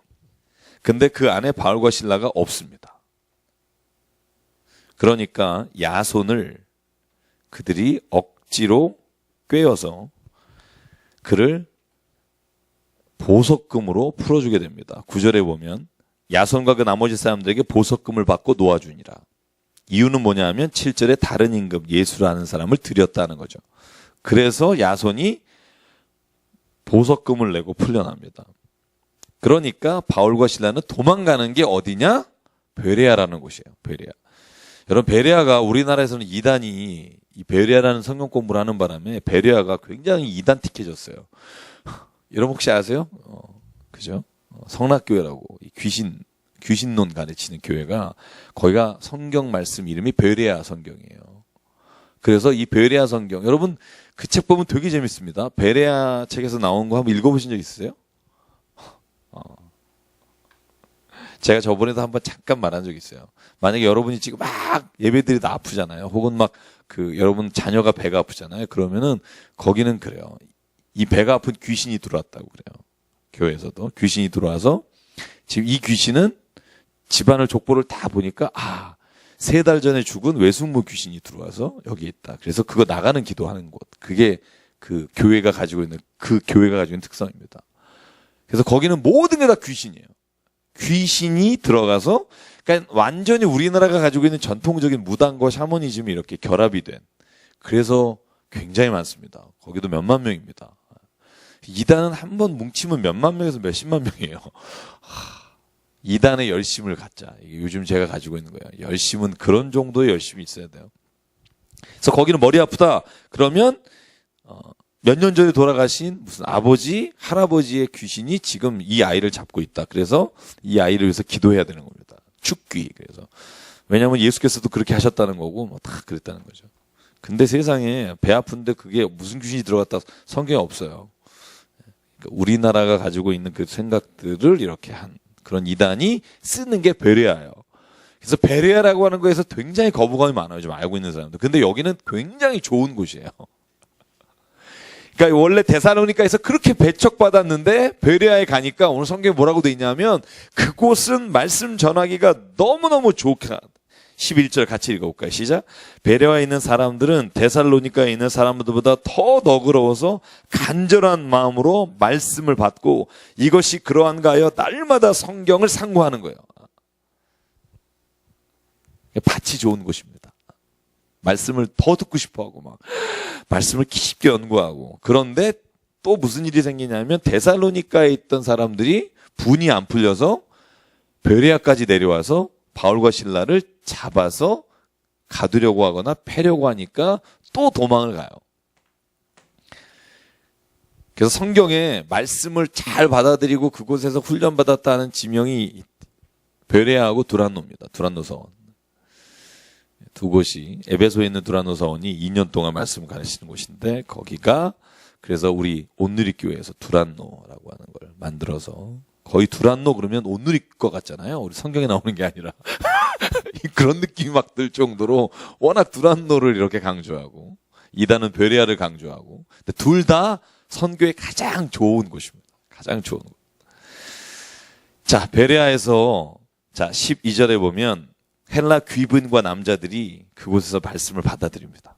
근데 그 안에 바울과 실라가 없습니다. 그러니까 야손을 그들이 억지로 꿰어서 그를 보석금으로 풀어주게 됩니다. 9절에 보면 야손과 그 나머지 사람들에게 보석금을 받고 놓아주니라. 이유는 뭐냐 하면 7절에 다른 임금 예수라는 사람을 들였다는 거죠. 그래서 야손이 보석금을 내고 풀려납니다. 그러니까 바울과 실라는 도망가는 게 어디냐? 베레아라는 곳이에요. 베레아. 여러분 베레아가 우리나라에서는 이단이 이 베레아라는 성경 공부를 하는 바람에 베레아가 굉장히 이단틱해졌어요. 여러분 혹시 아세요? 그죠? 성락교회라고 귀신론 가르치는 교회가 거기가 성경 말씀 이름이 베레아 성경이에요. 그래서 이 베레아 성경 여러분 그 책 보면 되게 재밌습니다. 베레아 책에서 나온 거 한번 읽어보신 적 있으세요? 제가 저번에도 한번 잠깐 말한 적이 있어요. 만약에 여러분이 지금 막 예배드리다 아프잖아요. 혹은 막 여러분 자녀가 배가 아프잖아요. 그러면은 거기는 그래요. 이 배가 아픈 귀신이 들어왔다고 그래요. 교회에서도 귀신이 들어와서 지금 이 귀신은 집안을 족보를 다 보니까 3달 전에 죽은 외숙모 귀신이 들어와서 여기 있다. 그래서 그거 나가는 기도하는 곳. 그게 그 교회가 가지고 있는 특성입니다. 그래서 거기는 모든 게 다 귀신이에요. 귀신이 들어가서 그러니까 완전히 우리나라가 가지고 있는 전통적인 무당과 샤머니즘이 이렇게 결합이 된 그래서 굉장히 많습니다. 거기도 몇만 명입니다. 이단은 한 번 뭉치면 몇만 명에서 몇십만 명이에요. 이단의 열심을 갖자. 이게 요즘 제가 가지고 있는 거예요. 열심은 그런 정도의 열심이 있어야 돼요. 그래서 거기는 머리 아프다. 그러면 몇 년 전에 돌아가신 무슨 아버지, 할아버지의 귀신이 지금 이 아이를 잡고 있다. 그래서 이 아이를 위해서 기도해야 되는 겁니다. 축귀. 그래서 왜냐하면 예수께서도 그렇게 하셨다는 거고 뭐 다 그랬다는 거죠. 근데 세상에 배 아픈데 그게 무슨 귀신이 들어갔다 성경에 없어요. 그러니까 우리나라가 가지고 있는 그 생각들을 이렇게 한 그런 이단이 쓰는 게 베레아예요. 그래서 베레아라고 하는 거에서 굉장히 거부감이 많아요. 좀 알고 있는 사람들. 근데 여기는 굉장히 좋은 곳이에요. 그러니까 원래 데살로니가에서 그렇게 배척받았는데 베레아에 가니까 오늘 성경에 뭐라고 돼 있냐면 그곳은 말씀 전하기가 너무너무 좋게 11절 같이 읽어볼까요? 시작. 베레아에 있는 사람들은 데살로니가에 있는 사람들보다 더 너그러워서 간절한 마음으로 말씀을 받고 이것이 그러한가 하여 날마다 성경을 상고하는 거예요. 밭이 좋은 곳입니다. 말씀을 더 듣고 싶어하고 막 말씀을 깊게 연구하고 그런데 또 무슨 일이 생기냐면 데살로니가에 있던 사람들이 분이 안 풀려서 베레아까지 내려와서 바울과 실라를 잡아서 가두려고 하거나 패려고 하니까 또 도망을 가요. 그래서 성경에 말씀을 잘 받아들이고 그곳에서 훈련받았다는 지명이 베레아하고 두란노입니다. 두란노 서원. 두 곳이 에베소에 있는 두란노 서원이 2년 동안 말씀을 가르치는 곳인데 거기가 그래서 우리 온누리교회에서 두란노라고 하는 걸 만들어서 거의 두란노 그러면 온누리 것 같잖아요. 우리 성경에 나오는 게 아니라 그런 느낌이 막 들 정도로 워낙 두란노를 이렇게 강조하고 이단은 베레아를 강조하고 근데 둘 다 선교에 가장 좋은 곳입니다. 가장 좋은 곳. 자, 베레아에서 자 12절에 보면 헬라 귀분과 남자들이 그곳에서 말씀을 받아들입니다.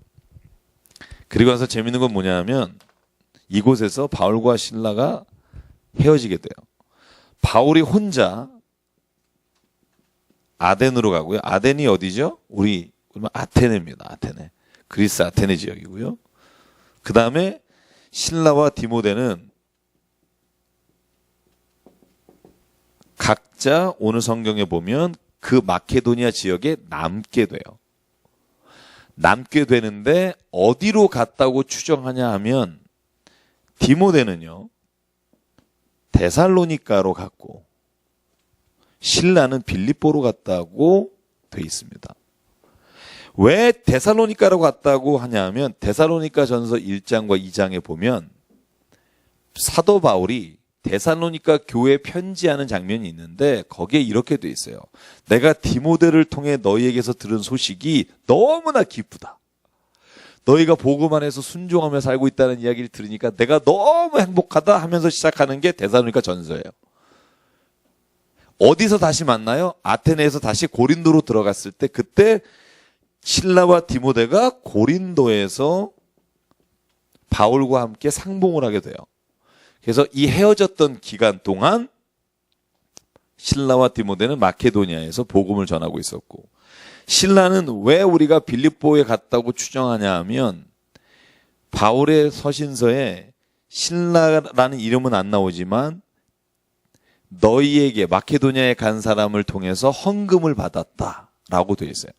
그리고 나서 재밌는 건 뭐냐면 이곳에서 바울과 실라가 헤어지게 돼요. 바울이 혼자 아덴으로 가고요. 아덴이 어디죠? 우리 아테네입니다. 아테네. 그리스 아테네 지역이고요. 그 다음에 실라와 디모데는 각자 오늘 성경에 보면 그 마케도니아 지역에 남게 돼요. 남게 되는데 어디로 갔다고 추정하냐 하면 디모데는요. 데살로니가로 갔고 실라는 빌립보로 갔다고 돼 있습니다. 왜 데살로니가로 갔다고 하냐면 데살로니가 전서 1장과 2장에 보면 사도 바울이 데살로니가 교회에 편지하는 장면이 있는데 거기에 이렇게 돼 있어요. 내가 디모데를 통해 너희에게서 들은 소식이 너무나 기쁘다. 너희가 복음 안에서 순종하며 살고 있다는 이야기를 들으니까 내가 너무 행복하다 하면서 시작하는 게 데살로니가 전서예요. 어디서 다시 만나요? 아테네에서 다시 고린도로 들어갔을 때 그때 실라와 디모데가 고린도에서 바울과 함께 상봉을 하게 돼요. 그래서 이 헤어졌던 기간 동안 실라와 디모데는 마케도니아에서 복음을 전하고 있었고 실라는 왜 우리가 빌립보에 갔다고 추정하냐 하면 바울의 서신서에 실라라는 이름은 안 나오지만 너희에게 마케도니아에 간 사람을 통해서 헌금을 받았다라고 되어 있어요.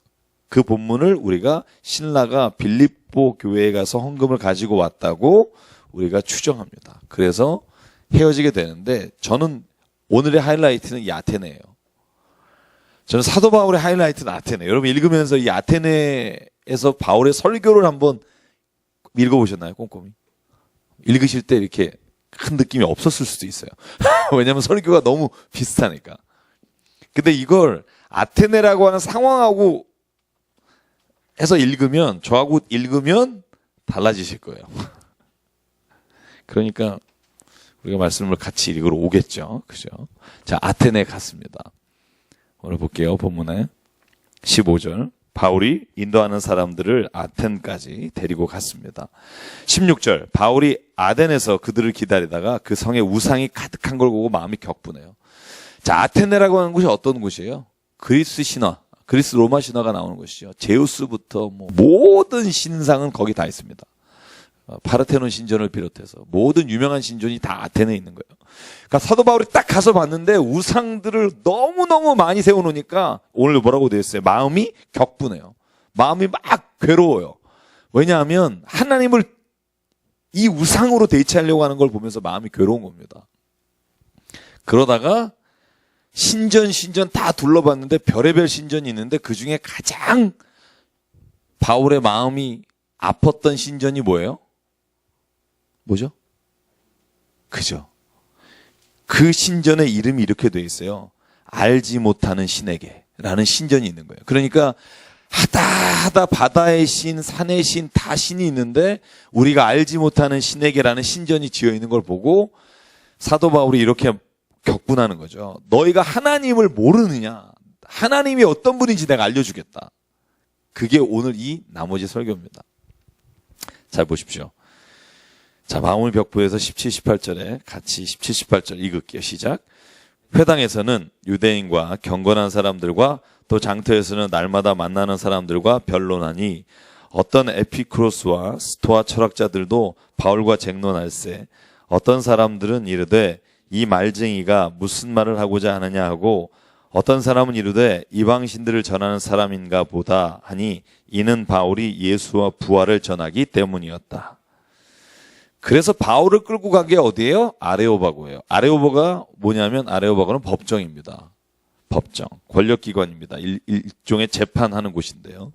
그 본문을 우리가 실라가 빌립보 교회에 가서 헌금을 가지고 왔다고 우리가 추정합니다. 그래서 헤어지게 되는데 저는 오늘의 하이라이트는 이 아테네예요. 저는 사도 바울의 하이라이트는 아테네. 여러분 읽으면서 이 아테네에서 바울의 설교를 한번 읽어보셨나요? 꼼꼼히. 읽으실 때 이렇게 큰 느낌이 없었을 수도 있어요. 왜냐하면 설교가 너무 비슷하니까. 근데 이걸 아테네라고 하는 상황하고 해서 읽으면 저하고 읽으면 달라지실 거예요. 그러니까 우리가 말씀을 같이 읽으러 오겠죠. 그죠? 자, 아테네 갔습니다. 오늘 볼게요. 본문에 15절. 바울이 인도하는 사람들을 아텐까지 데리고 갔습니다. 16절. 바울이 아덴에서 그들을 기다리다가 그 성에 우상이 가득한 걸 보고 마음이 격분해요. 자, 아테네라고 하는 곳이 어떤 곳이에요? 그리스 신화, 그리스 로마 신화가 나오는 곳이죠. 제우스부터 모든 신상은 거기 다 있습니다. 파르테논 신전을 비롯해서 모든 유명한 신전이 다 아테네에 있는 거예요. 그러니까 사도 바울이 딱 가서 봤는데 우상들을 너무너무 많이 세워놓으니까 오늘 뭐라고 되어 있어요? 마음이 격분해요. 마음이 막 괴로워요. 왜냐하면 하나님을 이 우상으로 대체하려고 하는 걸 보면서 마음이 괴로운 겁니다. 그러다가 신전 다 둘러봤는데 별의별 신전이 있는데 그중에 가장 바울의 마음이 아팠던 신전이 뭐예요? 뭐죠? 그죠? 그 신전의 이름이 이렇게 돼 있어요. 알지 못하는 신에게라는 신전이 있는 거예요. 그러니까 하다 바다의 신, 산의 신, 다 신이 있는데 우리가 알지 못하는 신에게라는 신전이 지어 있는 걸 보고 사도 바울이 이렇게 격분하는 거죠. 너희가 하나님을 모르느냐? 하나님이 어떤 분인지 내가 알려주겠다. 그게 오늘 이 나머지 설교입니다. 잘 보십시오. 자, 마음울벽부에서 17, 18절에 같이 17, 18절 읽을게요. 시작. 회당에서는 유대인과 경건한 사람들과 또 장터에서는 날마다 만나는 사람들과 변론하니 어떤 에피크로스와 스토아 철학자들도 바울과 쟁론할세 어떤 사람들은 이르되 이 말쟁이가 무슨 말을 하고자 하느냐 하고 어떤 사람은 이르되 이방신들을 전하는 사람인가 보다 하니 이는 바울이 예수와 부활을 전하기 때문이었다. 그래서 바울을 끌고 간 게 어디예요? 아레오바고예요. 아레오바가 뭐냐면 아레오바고는 법정입니다. 법정, 권력기관입니다. 일종의 재판하는 곳인데요.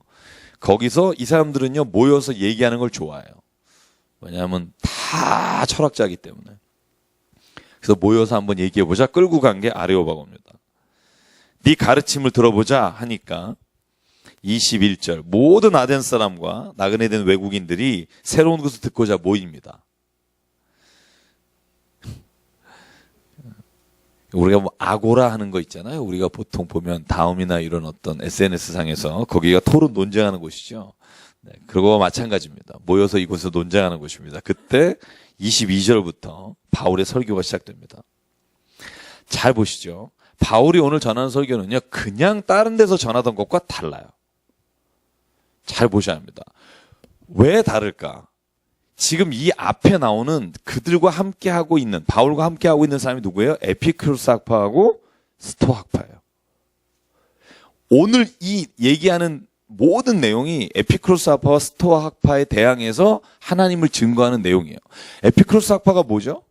거기서 이 사람들은요 모여서 얘기하는 걸 좋아해요. 왜냐하면 다 철학자이기 때문에. 그래서 모여서 한번 얘기해보자. 끌고 간 게 아레오바고입니다. 네 가르침을 들어보자 하니까 21절 모든 아덴 사람과 나그네 된 외국인들이 새로운 것을 듣고자 모입니다. 우리가 뭐 아고라 하는 거 있잖아요. 우리가 보통 보면 다음이나 이런 어떤 SNS상에서 거기가 토론 논쟁하는 곳이죠. 네, 그거와 마찬가지입니다. 모여서 이곳에서 논쟁하는 곳입니다. 그때 22절부터 바울의 설교가 시작됩니다. 잘 보시죠. 바울이 오늘 전하는 설교는요. 그냥 다른 데서 전하던 것과 달라요. 잘 보셔야 합니다. 왜 다를까? 지금 이 앞에 나오는 그들과 함께하고 있는 바울과 함께하고 있는 사람이 누구예요? 에피크로스 학파하고 스토아 학파예요. 오늘 이 얘기하는 모든 내용이 에피크로스 학파와 스토아 학파에 대항해서 하나님을 증거하는 내용이에요. 에피크로스 학파가 뭐죠?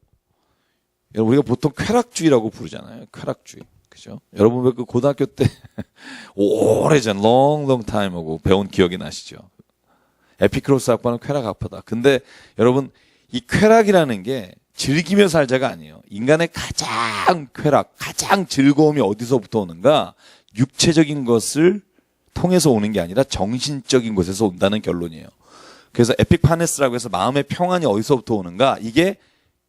우리가 보통 쾌락주의라고 부르잖아요. 쾌락주의. 그죠? 여러분 왜 그 고등학교 때 오래전 long time 하고 배운 기억이 나시죠? 에피크로스 학파는 쾌락 학파다. 근데 여러분 이 쾌락이라는 게 즐기며 살자가 아니에요. 인간의 가장 쾌락, 가장 즐거움이 어디서부터 오는가? 육체적인 것을 통해서 오는 게 아니라 정신적인 것에서 온다는 결론이에요. 그래서 에픽파네스라고 해서 마음의 평안이 어디서부터 오는가? 이게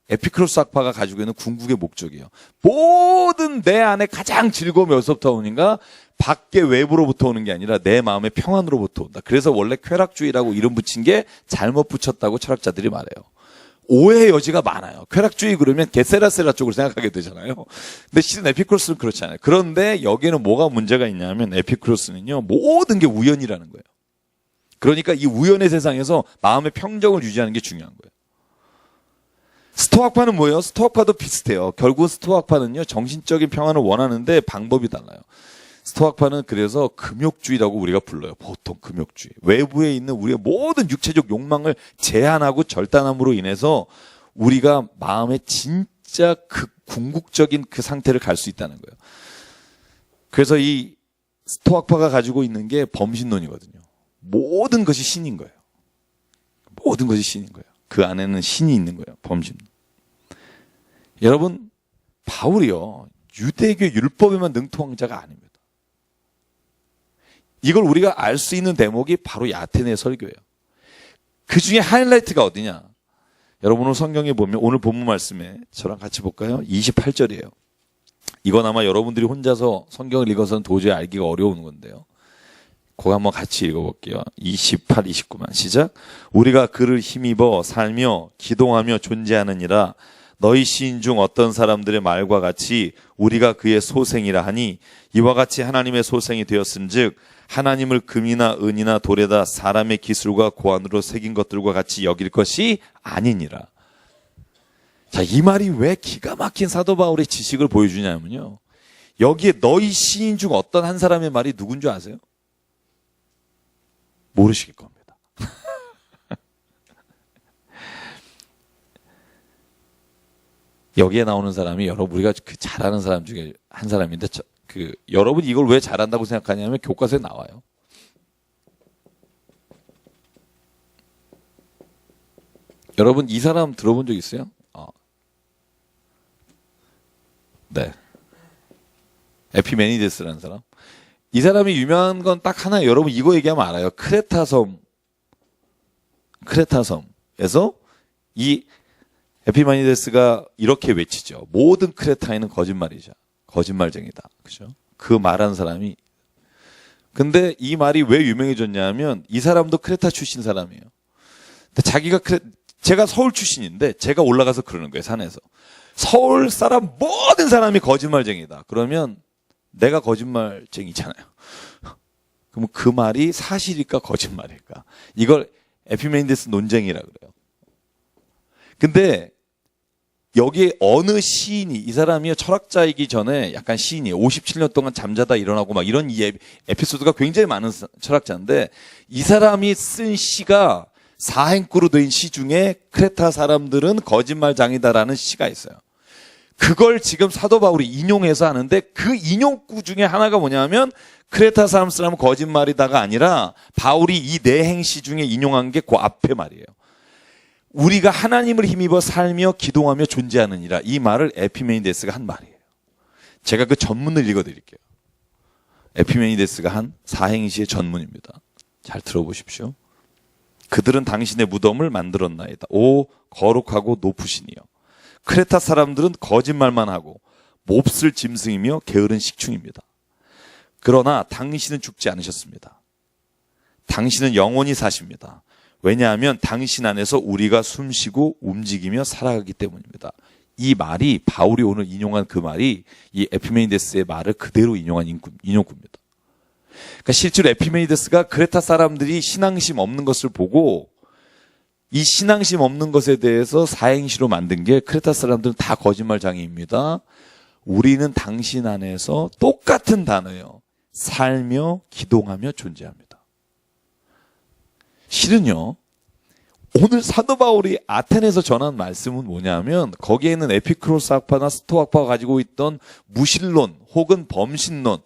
에피크로스 학파가 가지고 있는 궁극의 목적이에요. 모든 내 안에 가장 즐거움이 어디서부터 오는가? 밖에 외부로부터 오는 게 아니라 내 마음의 평안으로부터 온다. 그래서 원래 쾌락주의라고 이름 붙인 게 잘못 붙였다고 철학자들이 말해요. 오해의 여지가 많아요. 쾌락주의 그러면 게세라세라 쪽으로 생각하게 되잖아요. 근데 실은 에피크로스는 그렇지 않아요. 그런데 여기에는 뭐가 문제가 있냐면 에피크로스는요. 모든 게 우연이라는 거예요. 그러니까 이 우연의 세상에서 마음의 평정을 유지하는 게 중요한 거예요. 스토아파는 뭐예요? 스토아파도 비슷해요. 결국 스토아파는요. 정신적인 평안을 원하는데 방법이 달라요. 스토아파는 그래서 금욕주의라고 우리가 불러요. 보통 금욕주의. 외부에 있는 우리의 모든 육체적 욕망을 제한하고 절단함으로 인해서 우리가 마음의 진짜 그 궁극적인 그 상태를 갈 수 있다는 거예요. 그래서 이 스토아파가 가지고 있는 게 범신론이거든요. 모든 것이 신인 거예요. 모든 것이 신인 거예요. 그 안에는 신이 있는 거예요. 범신론. 여러분, 바울이요. 유대교 율법에만 능통한 자가 아닙니다. 이걸 우리가 알 수 있는 대목이 바로 이 아테네 설교예요. 그 중에 하이라이트가 어디냐? 여러분 오늘 성경에 보면 오늘 본문 말씀에 저랑 같이 볼까요? 28절이에요. 이건 아마 여러분들이 혼자서 성경을 읽어서는 도저히 알기가 어려운 건데요. 그거 한번 같이 읽어볼게요. 28, 29만 시작. 우리가 그를 힘입어 살며 기동하며 존재하느니라. 너희 시인 중 어떤 사람들의 말과 같이 우리가 그의 소생이라 하니 이와 같이 하나님의 소생이 되었음즉 하나님을 금이나 은이나 돌에다 사람의 기술과 고안으로 새긴 것들과 같이 여길 것이 아니니라. 자, 이 말이 왜 기가 막힌 사도 바울의 지식을 보여주냐면요. 여기에 너희 시인 중 어떤 한 사람의 말이 누군 줄 아세요? 모르실 겁니다. 여기에 나오는 사람이 여러분 우리가 그 잘하는 사람 중에 한 사람인데 여러분 이걸 왜 잘한다고 생각하냐면 교과서에 나와요. 여러분 이 사람 들어본 적 있어요? 네. 에피메니데스라는 사람. 이 사람이 유명한 건 딱 하나. 여러분 이거 얘기하면 알아요. 크레타섬에서 이 에피메니데스가 이렇게 외치죠. 모든 크레타인은 거짓말이죠. 거짓말쟁이다. 그죠? 그 말한 사람이. 근데 이 말이 왜 유명해졌냐면 이 사람도 크레타 출신 사람이에요. 근데 제가 서울 출신인데 제가 올라가서 그러는 거예요. 산에서. 서울 사람 모든 사람이 거짓말쟁이다. 그러면 내가 거짓말쟁이잖아요. 그럼 그 말이 사실일까 거짓말일까? 이걸 에피메니데스 논쟁이라 그래요. 근데 여기에 어느 시인이, 이 사람이 철학자이기 전에 약간 시인이에요. 57년 동안 잠자다 일어나고 막 이런 에피소드가 굉장히 많은 철학자인데 이 사람이 쓴 시가 사행구로 된 시 중에 크레타 사람들은 거짓말장이다라는 시가 있어요. 그걸 지금 사도 바울이 인용해서 하는데 그 인용구 중에 하나가 뭐냐면 크레타 사람 쓰라면 거짓말이다가 아니라 바울이 이 네 행시 중에 인용한 게 그 앞에 말이에요. 우리가 하나님을 힘입어 살며 기동하며 존재하느니라. 이 말을 에피메니데스가 한 말이에요. 제가 그 전문을 읽어드릴게요. 에피메니데스가 한 사행시의 전문입니다. 잘 들어보십시오. 그들은 당신의 무덤을 만들었나이다. 오 거룩하고 높으시니요. 크레타 사람들은 거짓말만 하고 몹쓸 짐승이며 게으른 식충입니다. 그러나 당신은 죽지 않으셨습니다. 당신은 영원히 사십니다. 왜냐하면 당신 안에서 우리가 숨쉬고 움직이며 살아가기 때문입니다. 이 말이 바울이 오늘 인용한 그 말이 이 에피메니데스의 말을 그대로 인용한 인용구입니다. 그러니까 실제로 에피메니데스가 크레타 사람들이 신앙심 없는 것을 보고 이 신앙심 없는 것에 대해서 사행시로 만든 게 크레타 사람들은 다 거짓말장애입니다. 우리는 당신 안에서 똑같은 단어예요. 살며 기동하며 존재합니다. 실은요, 오늘 사도 바울이 아테네에서 전한 말씀은 뭐냐면 거기에는 에피크로스 학파나 스토 학파가 가지고 있던 무신론 혹은 범신론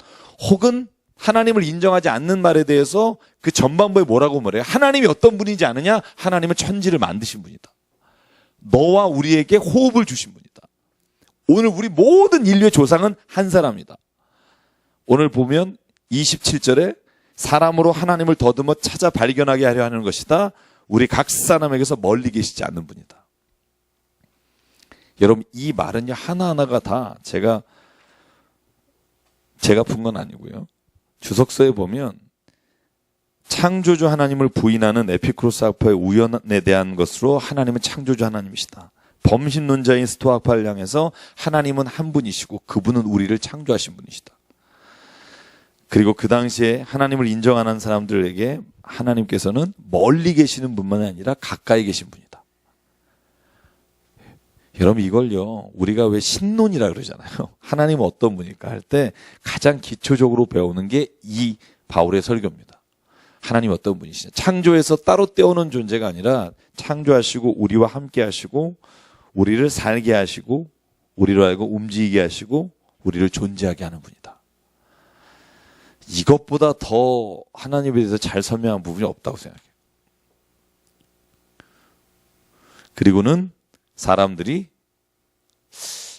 혹은 하나님을 인정하지 않는 말에 대해서 그 전반부에 뭐라고 말해요? 하나님이 어떤 분인지 아느냐? 하나님은 천지를 만드신 분이다. 너와 우리에게 호흡을 주신 분이다. 오늘 우리 모든 인류의 조상은 한 사람이다. 오늘 보면 27절에 사람으로 하나님을 더듬어 찾아 발견하게 하려 하는 것이다. 우리 각 사람에게서 멀리 계시지 않는 분이다. 여러분 이 말은요 하나하나가 다 제가 푼 건 아니고요. 주석서에 보면 창조주 하나님을 부인하는 에피크로스 학파의 우연에 대한 것으로 하나님은 창조주 하나님이시다. 범신론자인 스토 학파를 향해서 하나님은 한 분이시고 그분은 우리를 창조하신 분이시다. 그리고 그 당시에 하나님을 인정 안 한 사람들에게 하나님께서는 멀리 계시는 분만이 아니라 가까이 계신 분이다. 여러분 이걸요 우리가 왜 신론이라 그러잖아요. 하나님은 어떤 분일까 할 때 가장 기초적으로 배우는 게 이 바울의 설교입니다. 하나님 어떤 분이시냐. 창조에서 따로 떼어놓은 존재가 아니라 창조하시고 우리와 함께 하시고 우리를 살게 하시고 우리로 하여금 움직이게 하시고 우리를 존재하게 하는 분이다. 이것보다 더 하나님에 대해서 잘 설명한 부분이 없다고 생각해요. 그리고는 사람들이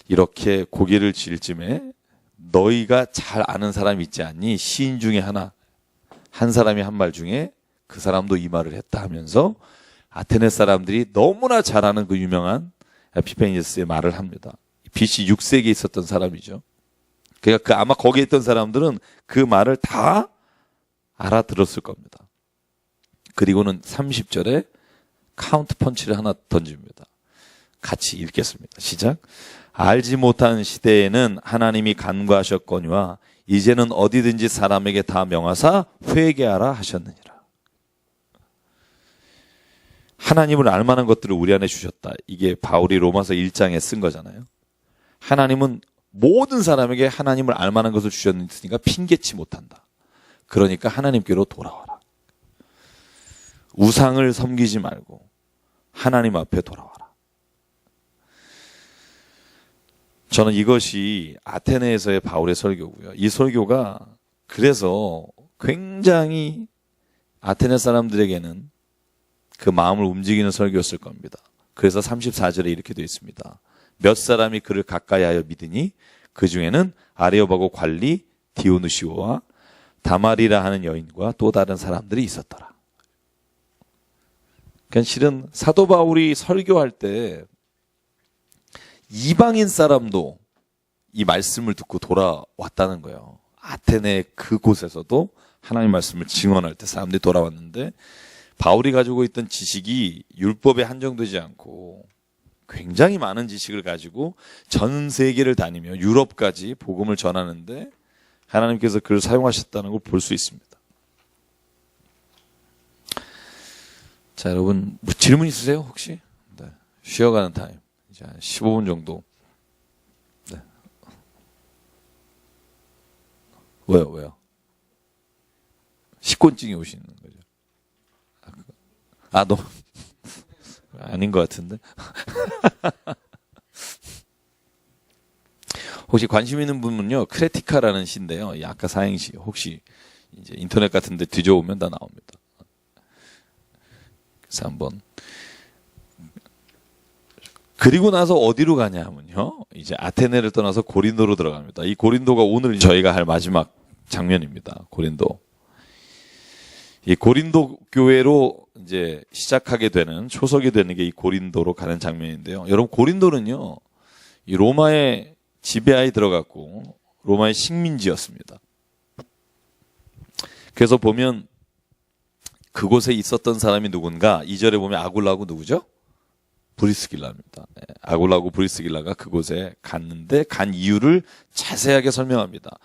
이렇게 고개를 질 쯤에 너희가 잘 아는 사람이 있지 않니? 시인 중에 한 사람이 한 말 중에 그 사람도 이 말을 했다 하면서 아테네 사람들이 너무나 잘 아는 그 유명한 에피페니데스의 말을 합니다. BC 6세기에 있었던 사람이죠. 그러니까 아마 거기에 있던 사람들은 그 말을 다 알아들었을 겁니다. 그리고는 30절에 카운트 펀치를 하나 던집니다. 같이 읽겠습니다. 시작. 알지 못한 시대에는 하나님이 간과하셨거니와 이제는 어디든지 사람에게 다 명하사 회개하라 하셨느니라. 하나님을 알만한 것들을 우리 안에 주셨다. 이게 바울이 로마서 1장에 쓴 거잖아요. 하나님은 모든 사람에게 하나님을 알만한 것을 주셨으니까 핑계치 못한다. 그러니까 하나님께로 돌아와라. 우상을 섬기지 말고 하나님 앞에 돌아와라. 저는 이것이 아테네에서의 바울의 설교고요. 이 설교가 그래서 굉장히 아테네 사람들에게는 그 마음을 움직이는 설교였을 겁니다. 그래서 34절에 이렇게 되어 있습니다. 몇 사람이 그를 가까이하여 믿으니 그 중에는 아레오바고 관리 디오누시오와 다말이라 하는 여인과 또 다른 사람들이 있었더라. 그러니까 실은 사도 바울이 설교할 때 이방인 사람도 이 말씀을 듣고 돌아왔다는 거예요. 아테네 그곳에서도 하나님 말씀을 증언할 때 사람들이 돌아왔는데 바울이 가지고 있던 지식이 율법에 한정되지 않고 굉장히 많은 지식을 가지고 전 세계를 다니며 유럽까지 복음을 전하는데 하나님께서 그를 사용하셨다는 걸 볼 수 있습니다. 자, 여러분 뭐 질문 있으세요 혹시? 네. 쉬어가는 타임. 이제 한 15분 정도. 네. 왜요? 식곤증이 오시는 거죠. 너무 아닌 것 같은데. 혹시 관심 있는 분은요, 크레티카라는 시인데요. 이 아까 사행시 혹시 이제 인터넷 같은데 뒤져오면 다 나옵니다. 그래서 한번. 그리고 나서 어디로 가냐 하면요, 이제 아테네를 떠나서 고린도로 들어갑니다. 이 고린도가 오늘 저희가 할 마지막 장면입니다. 고린도. 이 고린도 교회로 이제 시작하게 되는 초석이 되는 게 이 고린도로 가는 장면인데요. 여러분 고린도는요, 이 로마의 지배하에 들어갔고 로마의 식민지였습니다. 그래서 보면 그곳에 있었던 사람이 누군가 2절에 보면 아굴라고 누구죠? 브리스길라입니다. 아굴라고 브리스길라가 그곳에 갔는데 간 이유를 자세하게 설명합니다.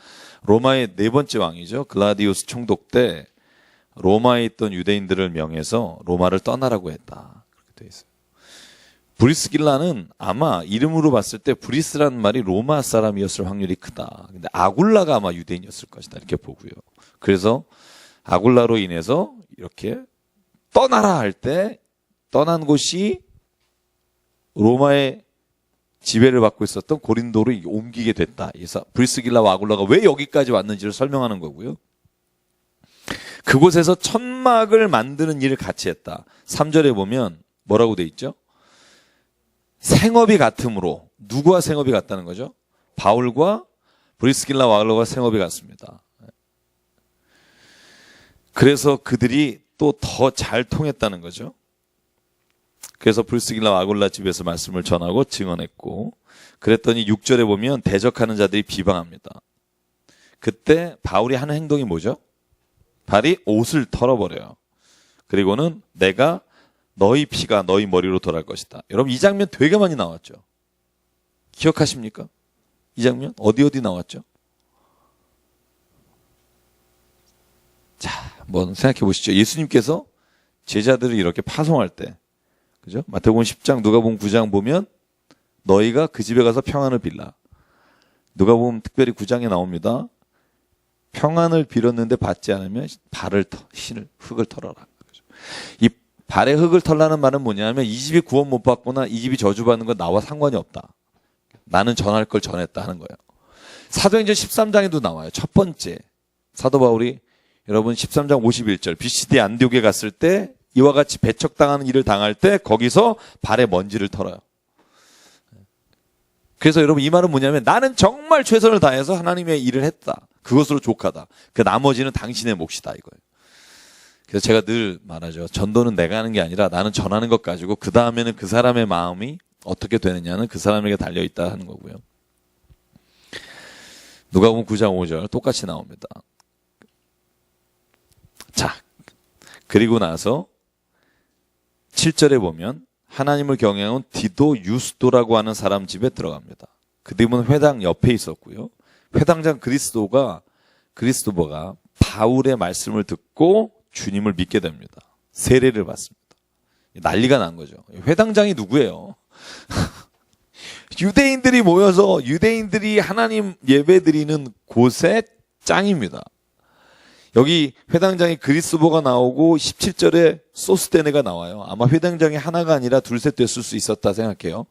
로마의 네 번째 왕이죠. 글라디우스 총독 때 로마에 있던 유대인들을 명해서 로마를 떠나라고 했다. 그렇게 되어 있어요. 브리스길라는 아마 이름으로 봤을 때 브리스라는 말이 로마 사람이었을 확률이 크다. 근데 아굴라가 아마 유대인이었을 것이다. 이렇게 보고요. 그래서 아굴라로 인해서 이렇게 떠나라 할 때 떠난 곳이 로마의 지배를 받고 있었던 고린도로 옮기게 됐다. 그래서 브리스길라와 아굴라가 왜 여기까지 왔는지를 설명하는 거고요. 그곳에서 천막을 만드는 일을 같이 했다. 3절에 보면 뭐라고 돼 있죠? 생업이 같음으로. 누구와 생업이 같다는 거죠? 바울과 브리스길라와 아굴라가 생업이 같습니다. 그래서 그들이 또 더 잘 통했다는 거죠. 그래서 브리스길라와 아굴라 집에서 말씀을 전하고 증언했고, 그랬더니 6절에 보면 대적하는 자들이 비방합니다. 그때 바울이 하는 행동이 뭐죠? 발이 옷을 털어버려요. 그리고는 내가 너희 피가 너희 머리로 돌아갈 것이다. 여러분 이 장면 되게 많이 나왔죠. 기억하십니까? 이 장면 어디 나왔죠? 자, 한번 생각해 보시죠. 예수님께서 제자들을 이렇게 파송할 때, 그죠? 마태복음 10장, 누가복음 9장 보면 너희가 그 집에 가서 평안을 빌라. 누가복음 특별히 9장에 나옵니다. 평안을 빌었는데 받지 않으면 흙을 털어라. 이 발에 흙을 털라는 말은 뭐냐면 이 집이 구원 못 받거나 이 집이 저주받는 건 나와 상관이 없다. 나는 전할 걸 전했다 하는 거예요. 사도행전 13장에도 나와요. 첫 번째 사도 바울이 여러분 13장 51절 BCD 안디옥에 갔을 때 이와 같이 배척당하는 일을 당할 때 거기서 발에 먼지를 털어요. 그래서 여러분 이 말은 뭐냐면 나는 정말 최선을 다해서 하나님의 일을 했다. 그것으로 족하다. 그 나머지는 당신의 몫이다 이거예요. 그래서 제가 늘 말하죠. 전도는 내가 하는 게 아니라 나는 전하는 것 가지고 그 다음에는 그 사람의 마음이 어떻게 되느냐는 그 사람에게 달려있다 하는 거고요. 누가복음 9장 5절 똑같이 나옵니다. 자, 그리고 나서 7절에 보면 하나님을 경외한 디도 유스도라고 하는 사람 집에 들어갑니다. 그 집은 회당 옆에 있었고요. 회당장 그리스도버가 바울의 말씀을 듣고 주님을 믿게 됩니다. 세례를 받습니다. 난리가 난 거죠. 회당장이 누구예요? 유대인들이 모여서 유대인들이 하나님 예배드리는 곳의 짱입니다. 여기 회당장에 그리스도버가 나오고 17절에 소스테네가 나와요. 아마 회당장이 하나가 아니라 둘셋 됐을 수 있었다 생각해요.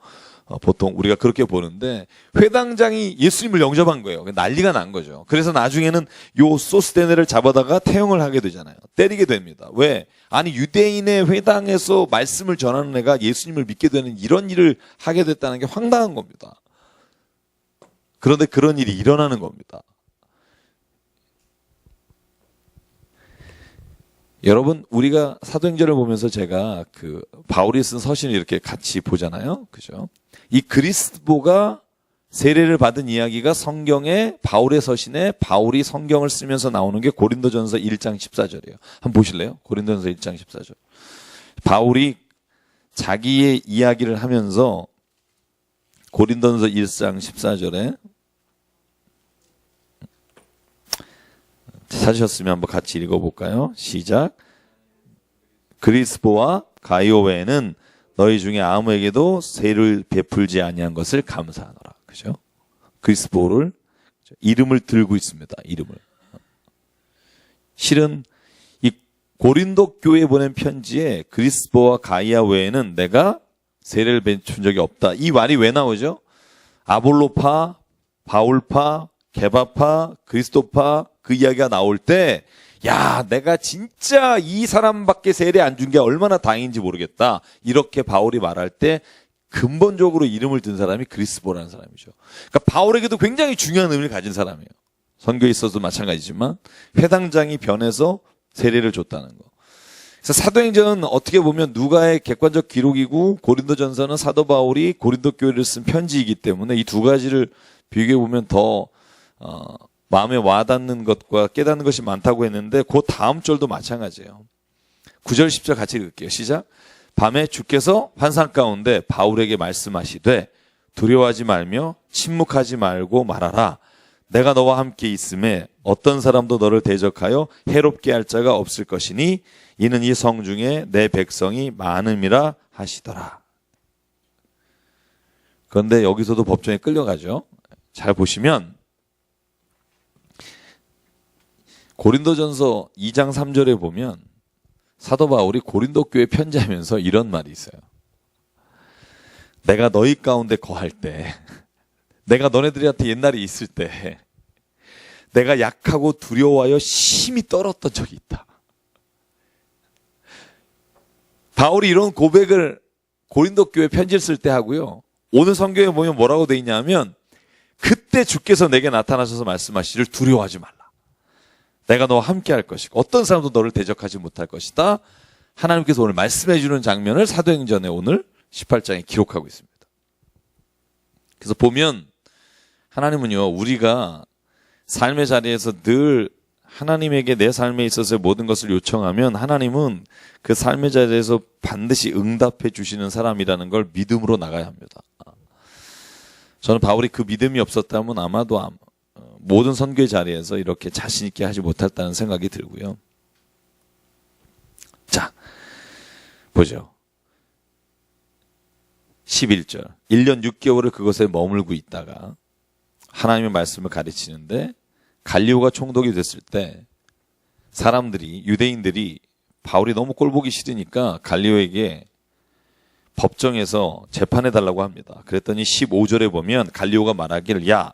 보통 우리가 그렇게 보는데 회당장이 예수님을 영접한 거예요. 난리가 난 거죠. 그래서 나중에는 요 소스테네를 잡아다가 태형을 하게 되잖아요. 때리게 됩니다. 왜? 아니 유대인의 회당에서 말씀을 전하는 애가 예수님을 믿게 되는 이런 일을 하게 됐다는 게 황당한 겁니다. 그런데 그런 일이 일어나는 겁니다. 여러분, 우리가 사도행전을 보면서 제가 그 바울이 쓴 서신을 이렇게 같이 보잖아요. 그죠? 이 그리스도가 세례를 받은 이야기가 성경에 바울의 서신에 바울이 성경을 쓰면서 나오는 게 고린도전서 1장 14절이에요. 한번 보실래요? 고린도전서 1장 14절. 바울이 자기의 이야기를 하면서 고린도전서 1장 14절에 찾으셨으면 한번 같이 읽어볼까요? 시작. 그리스도와 가이오 외에는 너희 중에 아무에게도 세를 베풀지 아니한 것을 감사하노라. 그죠? 그리스도를 이름을 들고 있습니다. 이름을. 실은 이 고린도 교회에 보낸 편지에 그리스도와 가이아 외에는 내가 세례를 베푼 적이 없다. 이 말이 왜 나오죠? 아볼로파, 바울파, 게바파, 그리스도파 그 이야기가 나올 때, 야, 내가 진짜 이 사람밖에 세례 안 준 게 얼마나 다행인지 모르겠다. 이렇게 바울이 말할 때 근본적으로 이름을 든 사람이 그리스도라는 사람이죠. 그러니까 바울에게도 굉장히 중요한 의미를 가진 사람이에요. 선교에 있어서도 마찬가지지만 회당장이 변해서 세례를 줬다는 거. 그래서 사도행전은 어떻게 보면 누가의 객관적 기록이고 고린도전서는 사도 바울이 고린도 교회를 쓴 편지이기 때문에 이 두 가지를 비교해 보면 더 마음에 와닿는 것과 깨닫는 것이 많다고 했는데 그 다음 절도 마찬가지예요. 9절 10절 같이 읽을게요. 시작. 밤에 주께서 환상 가운데 바울에게 말씀하시되 두려워하지 말며 침묵하지 말고 말하라. 내가 너와 함께 있음에 어떤 사람도 너를 대적하여 해롭게 할 자가 없을 것이니 이는 이 성 중에 내 백성이 많음이라 하시더라. 그런데 여기서도 법정에 끌려가죠. 잘 보시면 고린도전서 2장 3절에 보면 사도 바울이 고린도 교회 편지하면서 이런 말이 있어요. 내가 너희 가운데 거할 때, 내가 너네들한테 옛날에 있을 때 내가 약하고 두려워하여 심히 떨었던 적이 있다. 바울이 이런 고백을 고린도 교회 편지를 쓸 때 하고요. 오늘 성경에 보면 뭐라고 돼 있냐면 그때 주께서 내게 나타나셔서 말씀하시기를 두려워하지 말라. 내가 너와 함께 할 것이고 어떤 사람도 너를 대적하지 못할 것이다. 하나님께서 오늘 말씀해 주는 장면을 사도행전에 오늘 18장에 기록하고 있습니다. 그래서 보면 하나님은요, 우리가 삶의 자리에서 늘 하나님에게 내 삶에 있어서의 모든 것을 요청하면 하나님은 그 삶의 자리에서 반드시 응답해 주시는 사람이라는 걸 믿음으로 나가야 합니다. 저는 바울이 그 믿음이 없었다면 아마도 모든 선교의 자리에서 이렇게 자신 있게 하지 못했다는 생각이 들고요. 자, 보죠. 11절. 1년 6개월을 그것에 머물고 있다가 하나님의 말씀을 가르치는데 갈리오가 총독이 됐을 때 사람들이, 유대인들이 바울이 너무 꼴보기 싫으니까 갈리오에게 법정에서 재판해달라고 합니다. 그랬더니 15절에 보면 갈리오가 말하기를, 야,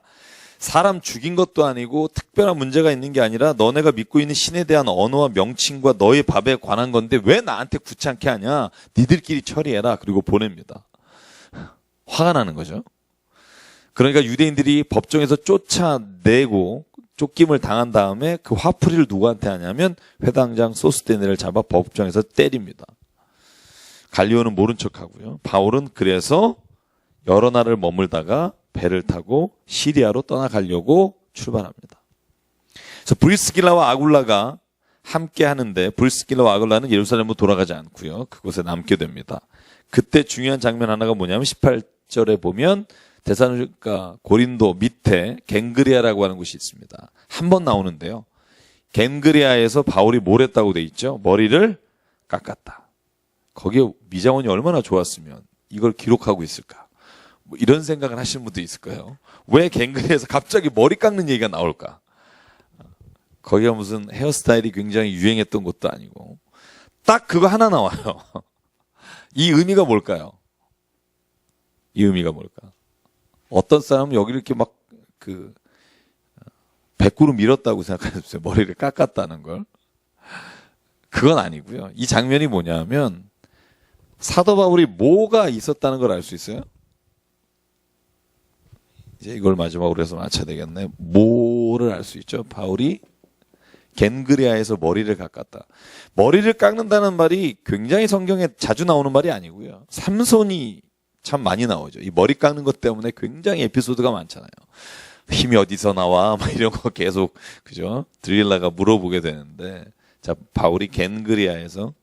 사람 죽인 것도 아니고 특별한 문제가 있는 게 아니라 너네가 믿고 있는 신에 대한 언어와 명칭과 너의 밥에 관한 건데 왜 나한테 귀찮게 하냐? 니들끼리 처리해라. 그리고 보냅니다. 화가 나는 거죠. 그러니까 유대인들이 법정에서 쫓아내고 쫓김을 당한 다음에 그 화풀이를 누구한테 하냐면 회당장 소스테네를 잡아 법정에서 때립니다. 갈리오는 모른 척하고요. 바울은 그래서 여러 날을 머물다가 배를 타고 시리아로 떠나가려고 출발합니다. 그래서 브리스길라와 아굴라가 함께 하는데 브리스길라와 아굴라는 예루살렘으로 돌아가지 않고요. 그곳에 남게 됩니다. 그때 중요한 장면 하나가 뭐냐면 18절에 보면 데살로니가 고린도 밑에 갱그리아라고 하는 곳이 있습니다. 한 번 나오는데요. 갱그리아에서 바울이 뭘 했다고 돼 있죠? 머리를 깎았다. 거기에 미장원이 얼마나 좋았으면 이걸 기록하고 있을까? 뭐 이런 생각을 하시는 분도 있을 거예요. 왜 갱그리아에서 갑자기 머리 깎는 얘기가 나올까? 거기가 무슨 헤어스타일이 굉장히 유행했던 것도 아니고 딱 그거 하나 나와요. 이 의미가 뭘까요? 이 의미가 뭘까? 어떤 사람은 여기를 이렇게 막 배꼽으로 밀었다고 생각하셨어요. 머리를 깎았다는 걸. 그건 아니고요. 이 장면이 뭐냐면 사도 바울이 뭐가 있었다는 걸 알 수 있어요? 이제 이걸 마지막으로 해서 맞춰야 되겠네. 뭐를 알 수 있죠? 바울이 겐그리아에서 머리를 깎았다. 머리를 깎는다는 말이 굉장히 성경에 자주 나오는 말이 아니고요. 삼손이 참 많이 나오죠. 이 머리 깎는 것 때문에 굉장히 에피소드가 많잖아요. 힘이 어디서 나와? 막 이런 거 계속, 그죠? 드릴라가 물어보게 되는데, 자, 바울이 겐그리아에서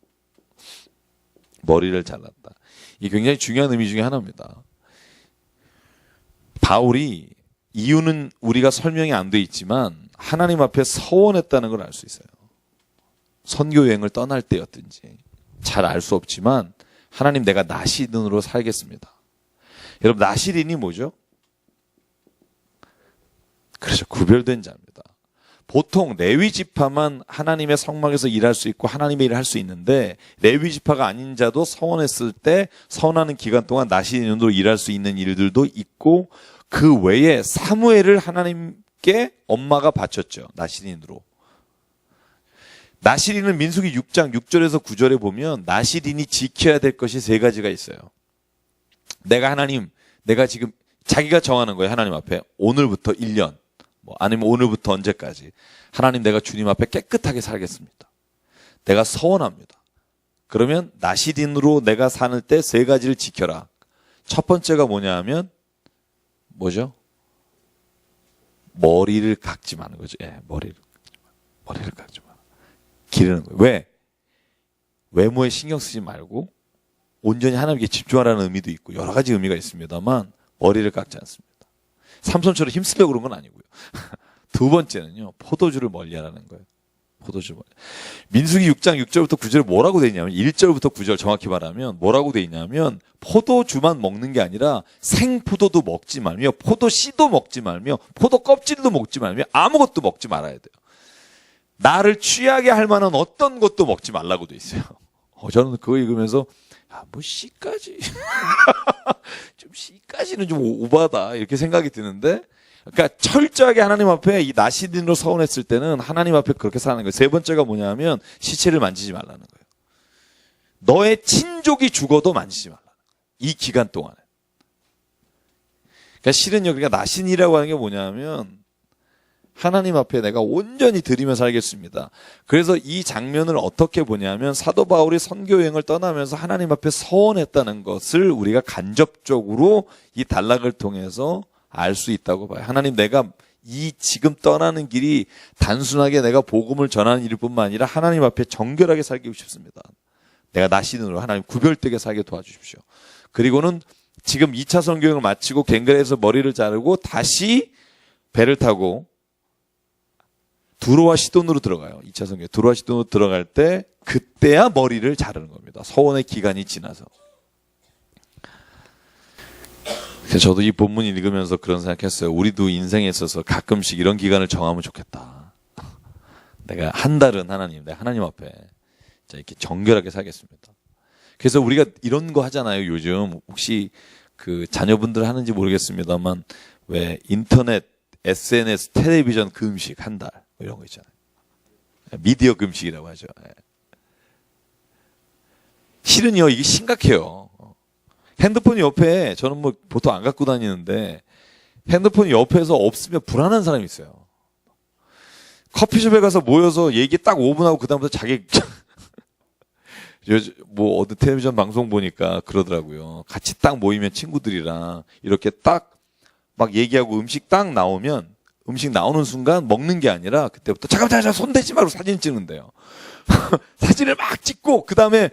머리를 잘랐다. 이 굉장히 중요한 의미 중에 하나입니다. 바울이 이유는 우리가 설명이 안 돼 있지만 하나님 앞에 서원했다는 걸 알 수 있어요. 선교 여행을 떠날 때였든지 잘 알 수 없지만 하나님 내가 나시린으로 살겠습니다. 여러분 나시린이 뭐죠? 그렇죠. 구별된 자입니다. 보통 레위 지파만 하나님의 성막에서 일할 수 있고 하나님의 일을 할 수 있는데 레위 지파가 아닌 자도 서원했을 때 서원하는 기간 동안 나시린으로 일할 수 있는 일들도 있고 그 외에 사무엘을 하나님께 엄마가 바쳤죠. 나시린으로. 나시린은 민수기 6장 6절에서 9절에 보면 나시린이 지켜야 될 것이 세 가지가 있어요. 내가 지금 자기가 정하는 거예요. 하나님 앞에 오늘부터 1년 아니면 오늘부터 언제까지 하나님 내가 주님 앞에 깨끗하게 살겠습니다. 내가 서원합니다. 그러면 나시린으로 내가 사는 때 세 가지를 지켜라. 첫 번째가 뭐냐 하면 뭐죠? 머리를 깎지 마는 거죠. 예, 머리를 깎지 마. 기르는 거예요. 왜? 외모에 신경 쓰지 말고 온전히 하나님께 집중하라는 의미도 있고 여러 가지 의미가 있습니다만 머리를 깎지 않습니다. 삼손처럼 힘쓰려고 그런 건 아니고요. 두 번째는요. 포도주를 멀리하라는 거예요. 포도주 멀리. 민수기 6장 6절부터 9절에 뭐라고 돼 있냐면 1절부터 9절 정확히 말하면 뭐라고 돼 있냐면 포도주만 먹는 게 아니라 생포도도 먹지 말며 포도 씨도 먹지 말며 포도 껍질도 먹지 말며 아무것도 먹지 말아야 돼요. 나를 취하게 할 만한 어떤 것도 먹지 말라고 돼 있어요. 저는 그거 읽으면서 뭐 씨까지 좀 씨까지는 좀 오바다 이렇게 생각이 드는데 그러니까 철저하게 하나님 앞에 이 나시린으로 서원했을 때는 하나님 앞에 그렇게 사는 거예요. 세 번째가 뭐냐면 시체를 만지지 말라는 거예요. 너의 친족이 죽어도 만지지 말라는 거예요. 이 기간 동안에. 그러니까 실은 여기가 나신이라고 하는 게 뭐냐면 하나님 앞에 내가 온전히 드리며 살겠습니다. 그래서 이 장면을 어떻게 보냐면 사도 바울이 선교 여행을 떠나면서 하나님 앞에 서원했다는 것을 우리가 간접적으로 이 단락을 통해서 알 수 있다고 봐요. 하나님 내가 이 지금 떠나는 길이 단순하게 내가 복음을 전하는 일뿐만 아니라 하나님 앞에 정결하게 살고 싶습니다. 내가 나시린으로 하나님 구별되게 살게 도와주십시오. 그리고는 지금 2차 선교 여행을 마치고 갱그레에서 머리를 자르고 다시 배를 타고 두로와 시돈으로 들어가요. 2차 선교. 두로와 시돈으로 들어갈 때 그때야 머리를 자르는 겁니다. 서원의 기간이 지나서. 그래서 저도 이 본문 읽으면서 그런 생각했어요. 우리도 인생에 있어서 가끔씩 이런 기간을 정하면 좋겠다. 내가 한 달은 내가 하나님 앞에 이렇게 정결하게 살겠습니다. 그래서 우리가 이런 거 하잖아요. 요즘 혹시 그 자녀분들 하는지 모르겠습니다만 왜 인터넷, SNS, 텔레비전 금식 한 달. 이런 거 있잖아요. 미디어 금식이라고 하죠. 실은요, 이게 심각해요. 핸드폰이 옆에, 저는 뭐 보통 안 갖고 다니는데, 핸드폰이 옆에서 없으면 불안한 사람이 있어요. 커피숍에 가서 모여서 얘기 딱 5분 하고 그다음부터 자기, 뭐, 어느 텔레비전 방송 보니까 그러더라고요. 같이 딱 모이면 친구들이랑 이렇게 딱 막 얘기하고 음식 딱 나오면 음식 나오는 순간 먹는 게 아니라 그때부터 잠깐 손대지 말고 사진 찍는데요. 사진을 막 찍고 그 다음에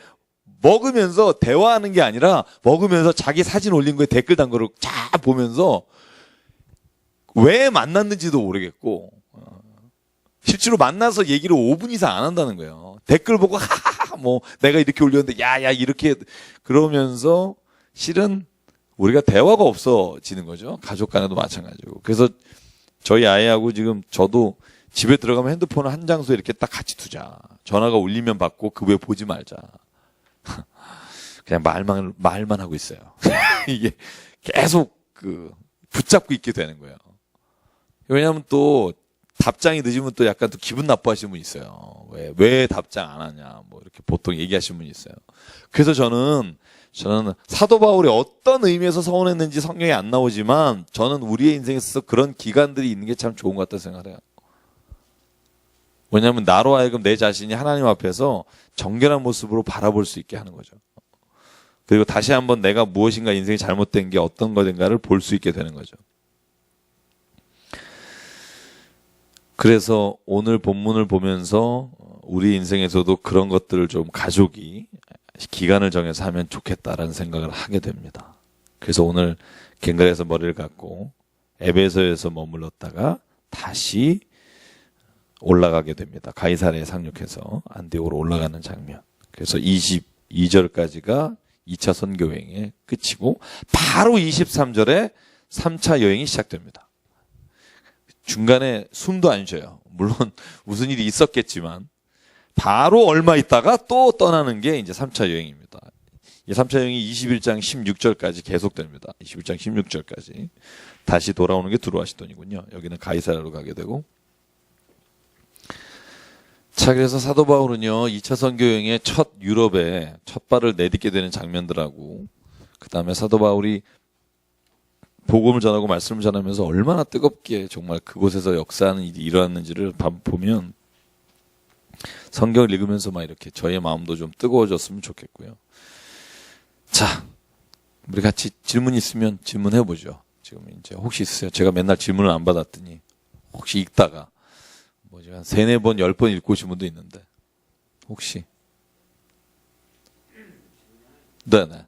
먹으면서 대화하는 게 아니라 먹으면서 자기 사진 올린 거에 댓글 단 거를 쫙 보면서 왜 만났는지도 모르겠고 실제로 만나서 얘기를 5분 이상 안 한다는 거예요. 댓글 보고 하하하 뭐 내가 이렇게 올렸는데 야야 이렇게 그러면서 실은 우리가 대화가 없어지는 거죠. 가족 간에도 마찬가지고. 그래서 저희 아이하고 지금 저도 집에 들어가면 핸드폰을 한 장소에 이렇게 딱 같이 두자. 전화가 울리면 받고 그 외에 보지 말자. 그냥 말만 하고 있어요. 이게 계속 붙잡고 있게 되는 거예요. 왜냐하면 또 답장이 늦으면 또 약간 또 기분 나빠하시는 분이 있어요. 왜 답장 안 하냐. 뭐 이렇게 보통 얘기하시는 분이 있어요. 그래서 저는 사도 바울이 어떤 의미에서 서운했는지 성경에 안 나오지만 저는 우리의 인생에 있어서 그런 기간들이 있는 게 참 좋은 것 같다 생각해요. 왜냐하면 나로 하여금 내 자신이 하나님 앞에서 정결한 모습으로 바라볼 수 있게 하는 거죠. 그리고 다시 한번 내가 무엇인가 인생이 잘못된 게 어떤 것인가를 볼 수 있게 되는 거죠. 그래서 오늘 본문을 보면서 우리 인생에서도 그런 것들을 좀 가족이 기간을 정해서 하면 좋겠다라는 생각을 하게 됩니다. 그래서 오늘 갱갈에서 머리를 감고 에베소에서 머물렀다가 다시 올라가게 됩니다. 가이사랴에 상륙해서 안디옥으로 올라가는 장면. 그래서 22절까지가 2차 선교 여행의 끝이고 바로 23절에 3차 여행이 시작됩니다. 중간에 숨도 안 쉬어요. 물론 무슨 일이 있었겠지만 바로 얼마 있다가 또 떠나는 게 이제 3차 여행입니다. 이 3차 여행이 21장 16절까지 계속됩니다. 21장 16절까지. 다시 돌아오는 게 두로아시돈이군요. 여기는 가이사랴로 가게 되고. 자, 그래서 사도 바울은요, 2차 선교 여행의 첫 유럽에 첫 발을 내딛게 되는 장면들하고, 그 다음에 사도 바울이 복음을 전하고 말씀을 전하면서 얼마나 뜨겁게 정말 그곳에서 역사하는 일이 일어났는지를 보면 성경을 읽으면서 막 이렇게 저의 마음도 좀 뜨거워졌으면 좋겠고요. 자, 우리 같이 질문 있으면 질문해 보죠. 지금 이제 혹시 있으세요? 제가 맨날 질문을 안 받았더니 혹시 읽다가 뭐 제가 한 3, 4번, 10번 읽고 오신 분도 있는데 혹시 네네.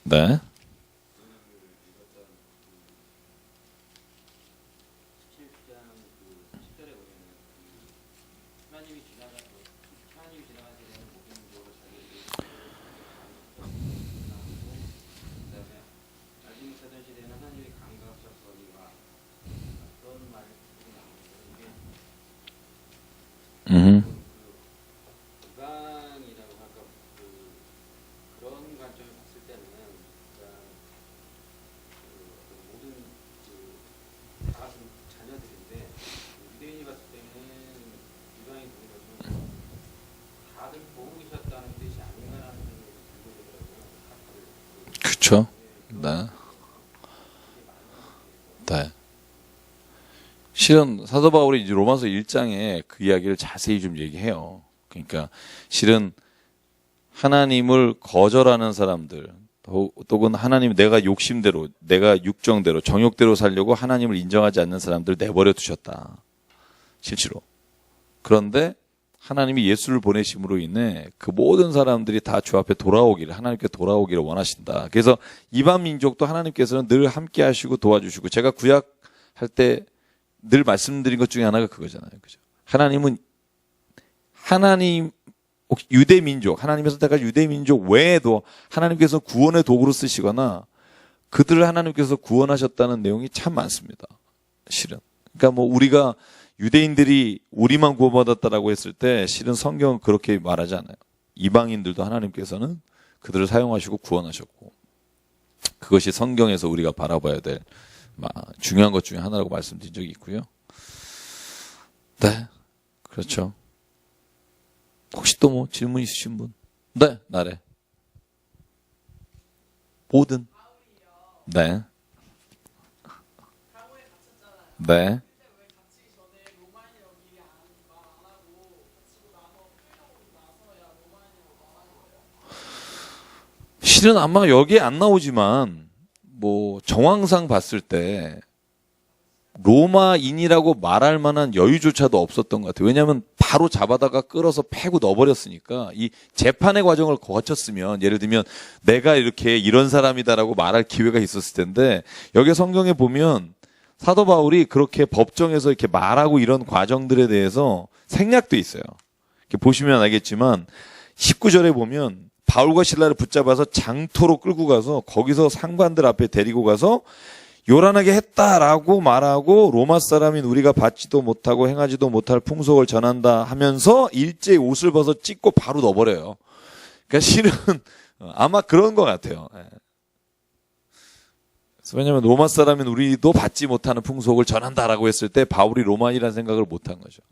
네. 음. 건강이라고 할까 그런 관점을 봤을 때는 모든 다 같은 자녀들인데 유대인이 봤을 때는 이방인 분들은 좀 다들 보고 계셨다는 뜻이 아닌가라는 생각이 들더라고요. 그렇죠. 네. 네. 실은 사도 바울이 이제 로마서 1장에 그 이야기를 자세히 좀 얘기해요. 그러니까 실은 하나님을 거절하는 사람들, 또는 하나님 내가 욕심대로, 내가 육정대로, 정욕대로 살려고 하나님을 인정하지 않는 사람들 내버려 두셨다. 실제로. 그런데 하나님이 예수를 보내심으로 인해 그 모든 사람들이 다 주 앞에 돌아오기를, 하나님께 돌아오기를 원하신다. 그래서 이방 민족도 하나님께서는 늘 함께 하시고 도와주시고, 제가 구약할 때 늘 말씀드린 것 중에 하나가 그거잖아요. 그죠? 하나님은 유대 민족, 하나님의 선택한 유대 민족 외에도 하나님께서 구원의 도구로 쓰시거나 그들을 하나님께서 구원하셨다는 내용이 참 많습니다. 실은. 그러니까 뭐 우리가 유대인들이 우리만 구원받았다라고 했을 때 실은 성경은 그렇게 말하지 않아요. 이방인들도 하나님께서는 그들을 사용하시고 구원하셨고, 그것이 성경에서 우리가 바라봐야 될 중요한 것 중에 하나라고 말씀드린 적이 있고요. 네, 그렇죠. 혹시 또 뭐 질문 있으신 분? 네, 나래. 뭐든. 네. 네. 실은 아마 여기에 안 나오지만 뭐 정황상 봤을 때 로마인이라고 말할 만한 여유조차도 없었던 것 같아요. 왜냐하면 바로 잡아다가 끌어서 패고 넣어버렸으니까 이 재판의 과정을 거쳤으면 예를 들면 내가 이렇게 이런 사람이다라고 말할 기회가 있었을 텐데 여기 성경에 보면 사도 바울이 그렇게 법정에서 이렇게 말하고 이런 과정들에 대해서 생략돼 있어요. 이렇게 보시면 알겠지만 19절에 보면 바울과 실라를 붙잡아서 장토로 끌고 가서 거기서 상관들 앞에 데리고 가서 요란하게 했다라고 말하고 로마 사람인 우리가 받지도 못하고 행하지도 못할 풍속을 전한다 하면서 일제히 옷을 벗어 찢고 바로 넣어버려요. 그러니까 실은 아마 그런 것 같아요. 왜냐하면 로마 사람인 우리도 받지 못하는 풍속을 전한다라고 했을 때 바울이 로마인이라는 생각을 못한 거죠.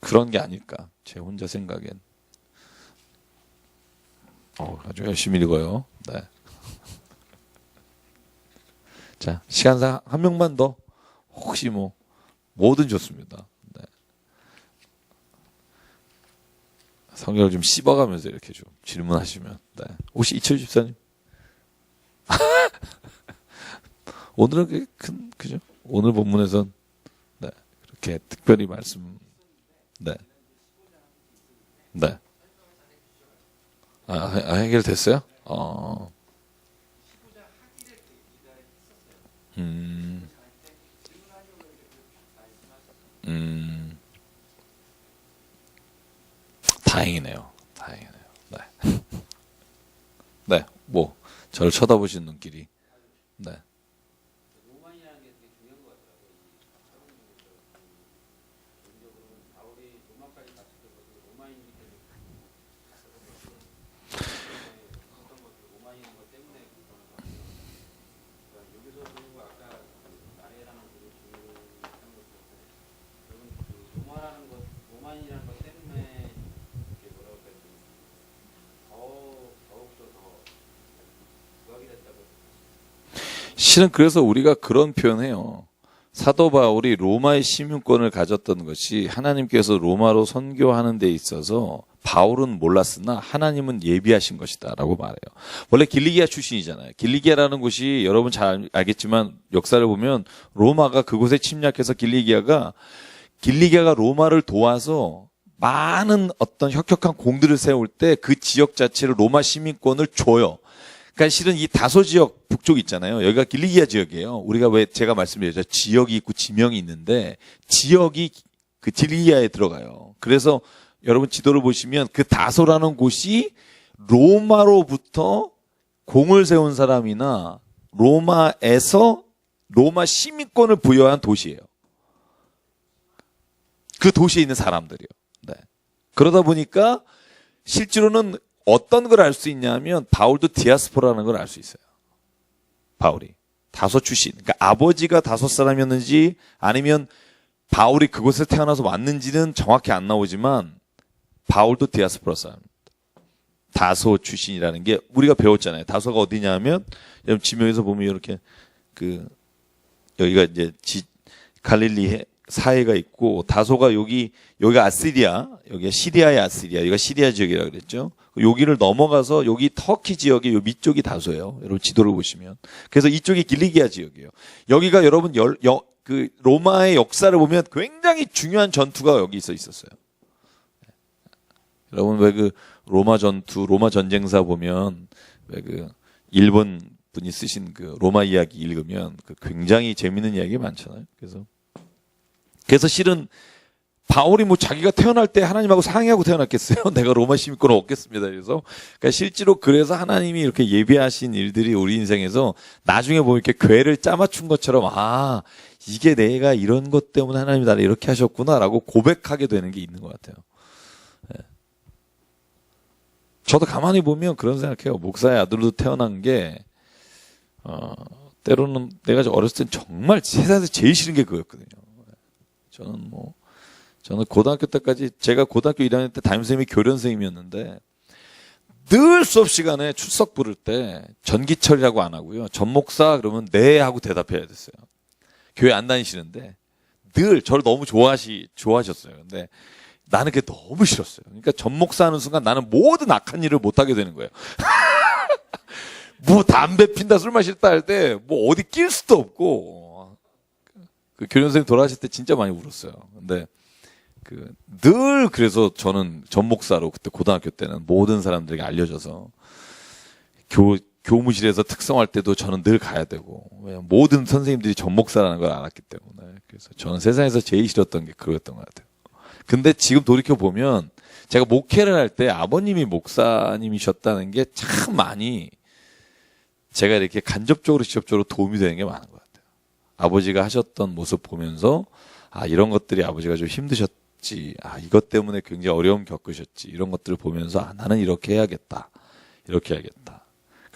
그런 게 아닐까 제 혼자 생각엔. 아주 열심히 읽어요. 네. 자, 시간상 한 명만 더 혹시 뭐든 좋습니다. 네. 성경을 좀 씹어가면서 이렇게 좀 질문하시면. 네. 혹시 이철 집사님? 오늘은 그죠? 오늘 본문에선 네, 그렇게 특별히 말씀. 네. 네. 해결됐어요? 다행이네요. 네. 네, 저를 쳐다보신 눈길이. 네. 로마인이라는 게 되게 중요한 것 같더라고요. 개인적으로는 바울이 로마까지 갔을 때부터 로마인이기 때문에 어떤 것들 로마인인 것 때문에 그런 것 같아요. 그러니까 여기서도 아까 나레라는 분이 중요한 것처럼 저는 로마인이라는 것 때문에 이렇게 뭐라고 해야 되지? 더욱더 더 부각이 됐다고. 실은 그래서 우리가 그런 표현해요. 사도 바울이 로마의 시민권을 가졌던 것이 하나님께서 로마로 선교하는 데 있어서 바울은 몰랐으나 하나님은 예비하신 것이다 라고 말해요. 원래 길리기아 출신이잖아요. 길리기아라는 곳이 여러분 잘 알겠지만 역사를 보면 로마가 그곳에 침략해서 길리기아가 로마를 도와서 많은 어떤 혁혁한 공들을 세울 때 그 지역 자체를 로마 시민권을 줘요. 그러니까 실은 이 다소 지역 북쪽 있잖아요. 여기가 길리기아 지역이에요. 우리가 왜 제가 말씀드렸죠. 지역이 있고 지명이 있는데 지역이 그 길리기아에 들어가요. 그래서 여러분 지도를 보시면 그 다소라는 곳이 로마로부터 공을 세운 사람이나 로마에서 로마 시민권을 부여한 도시예요. 그 도시에 있는 사람들이요. 네. 그러다 보니까 실제로는 어떤 걸 알 수 있냐면 바울도 디아스포라는 걸 알 수 있어요. 바울이 다소 출신. 그러니까 아버지가 다소 사람이었는지 아니면 바울이 그곳에 태어나서 왔는지는 정확히 안 나오지만 바울도 디아스포라 사람입니다. 다소 출신이라는 게 우리가 배웠잖아요. 다소가 어디냐면 여러분 지명에서 보면 이렇게 여기가 이제 갈릴리 사해가 있고 다소가 여기가 아시리아, 여기가 시리아의 아시리아, 여기가 시리아 지역이라고 그랬죠. 여기를 넘어가서 여기 터키 지역의 요 밑쪽이 다소예요. 여러분 지도를 보시면. 그래서 이쪽이 길리기아 지역이에요. 여기가 여러분 그 로마의 역사를 보면 굉장히 중요한 전투가 여기 있었어요. 여러분 왜 그 로마 전쟁사 보면 왜 그 일본 분이 쓰신 그 로마 이야기 읽으면 그 굉장히 재밌는 이야기 많잖아요. 그래서 실은 바울이 자기가 태어날 때 하나님하고 상의하고 태어났겠어요? 내가 로마 시민권을 얻겠습니다. 그러니까 실제로 그래서 하나님이 이렇게 예비하신 일들이 우리 인생에서 나중에 보면 이렇게 궤를 짜맞춘 것처럼 이게 내가 이런 것 때문에 하나님이 나를 이렇게 하셨구나라고 고백하게 되는 게 있는 것 같아요. 네. 저도 가만히 보면 그런 생각해요. 목사의 아들로 태어난 게 때로는 내가 어렸을 땐 정말 세상에서 제일 싫은 게 그거였거든요. 저는 고등학교 때까지 제가 고등학교 1학년 때 담임선생님이 교련선생님이었는데 늘 수업 시간에 출석 부를 때 전기철이라고 안 하고요. 전 목사 그러면 네 하고 대답해야 됐어요. 교회 안 다니시는데 늘 저를 너무 좋아하셨어요. 근데 나는 그게 너무 싫었어요. 그러니까 전 목사 하는 순간 나는 모든 악한 일을 못하게 되는 거예요. 담배 핀다 술 마실다 할 때 어디 낄 수도 없고 그 교련 선생님 돌아가실 때 진짜 많이 울었어요. 근데 늘 그래서 저는 전 목사로 그때 고등학교 때는 모든 사람들에게 알려져서 교무실에서 특성할 때도 저는 늘 가야 되고, 왜냐면 모든 선생님들이 전 목사라는 걸 알았기 때문에. 그래서 저는 세상에서 제일 싫었던 게 그거였던 것 같아요. 근데 지금 돌이켜보면 제가 목회를 할 때 아버님이 목사님이셨다는 게 참 많이 제가 이렇게 간접적으로 직접적으로 도움이 되는 게 많은 것 같아요. 아버지가 하셨던 모습 보면서 이런 것들이 아버지가 좀 힘드셨지, 이것 때문에 굉장히 어려움 겪으셨지, 이런 것들을 보면서 나는 이렇게 해야겠다, 이렇게 해야겠다.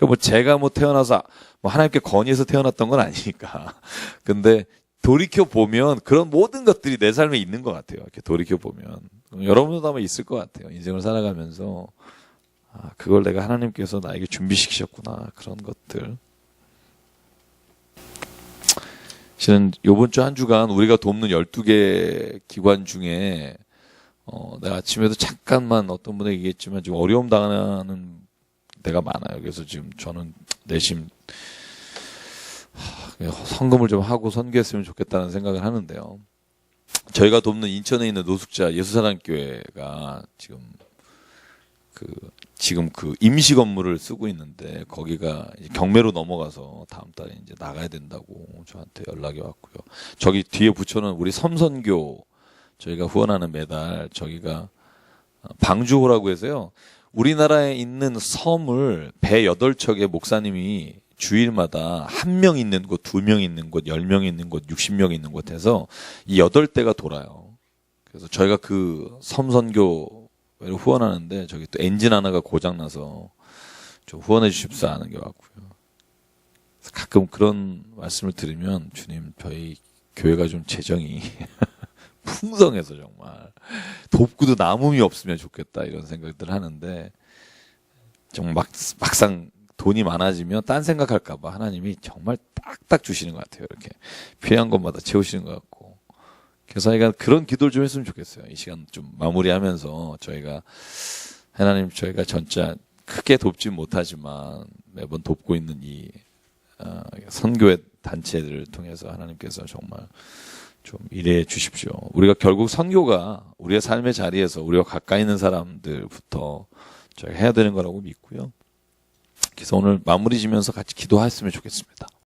뭐 제가 태어나서 하나님께 건의해서 태어났던 건 아니니까. 근데 돌이켜 보면 그런 모든 것들이 내 삶에 있는 것 같아요. 이렇게 돌이켜 보면 여러분도 아마 있을 것 같아요. 인생을 살아가면서 그걸 내가 하나님께서 나에게 준비시키셨구나, 그런 것들. 실은 요번 주 한 주간 우리가 돕는 12개 기관 중에 내가 아침에도 잠깐만 어떤 분에게 얘기했지만 지금 어려움 당하는 데가 많아요. 그래서 지금 저는 내심 헌금을 좀 하고 선교했으면 좋겠다는 생각을 하는데요. 저희가 돕는 인천에 있는 노숙자 예수사랑교회가 지금 그 임시 건물을 쓰고 있는데 거기가 이제 경매로 넘어가서 다음 달에 이제 나가야 된다고 저한테 연락이 왔고요. 저기 뒤에 붙여놓은 우리 섬선교 저희가 후원하는 매달 저기가 방주호라고 해서요. 우리나라에 있는 섬을 배 8척의 목사님이 주일마다 1명 있는 곳, 2명 있는 곳, 10명 있는 곳, 60명 있는 곳 해서 이 8대가 돌아요. 그래서 저희가 그 섬선교회를 후원하는데 저기 또 엔진 하나가 고장나서 좀 후원해 주십사 하는 게 왔고요. 가끔 그런 말씀을 들으면 주님, 저희 교회가 좀 재정이 풍성해서 정말 돕고도 남음이 없으면 좋겠다, 이런 생각들을 하는데 정말 막상 돈이 많아지면 딴 생각할까봐 하나님이 정말 딱딱 주시는 것 같아요. 이렇게 필요한 것마다 채우시는 것 같고. 그래서 저희가 그런 기도를 좀 했으면 좋겠어요. 이 시간 좀 마무리하면서 저희가 하나님, 저희가 진짜 크게 돕지 못하지만 매번 돕고 있는 이 선교회 단체들을 통해서 하나님께서 정말 좀 일해 주십시오. 우리가 결국 선교가 우리의 삶의 자리에서 우리와 가까이 있는 사람들부터 저희가 해야 되는 거라고 믿고요. 그래서 오늘 마무리 지면서 같이 기도했으면 좋겠습니다.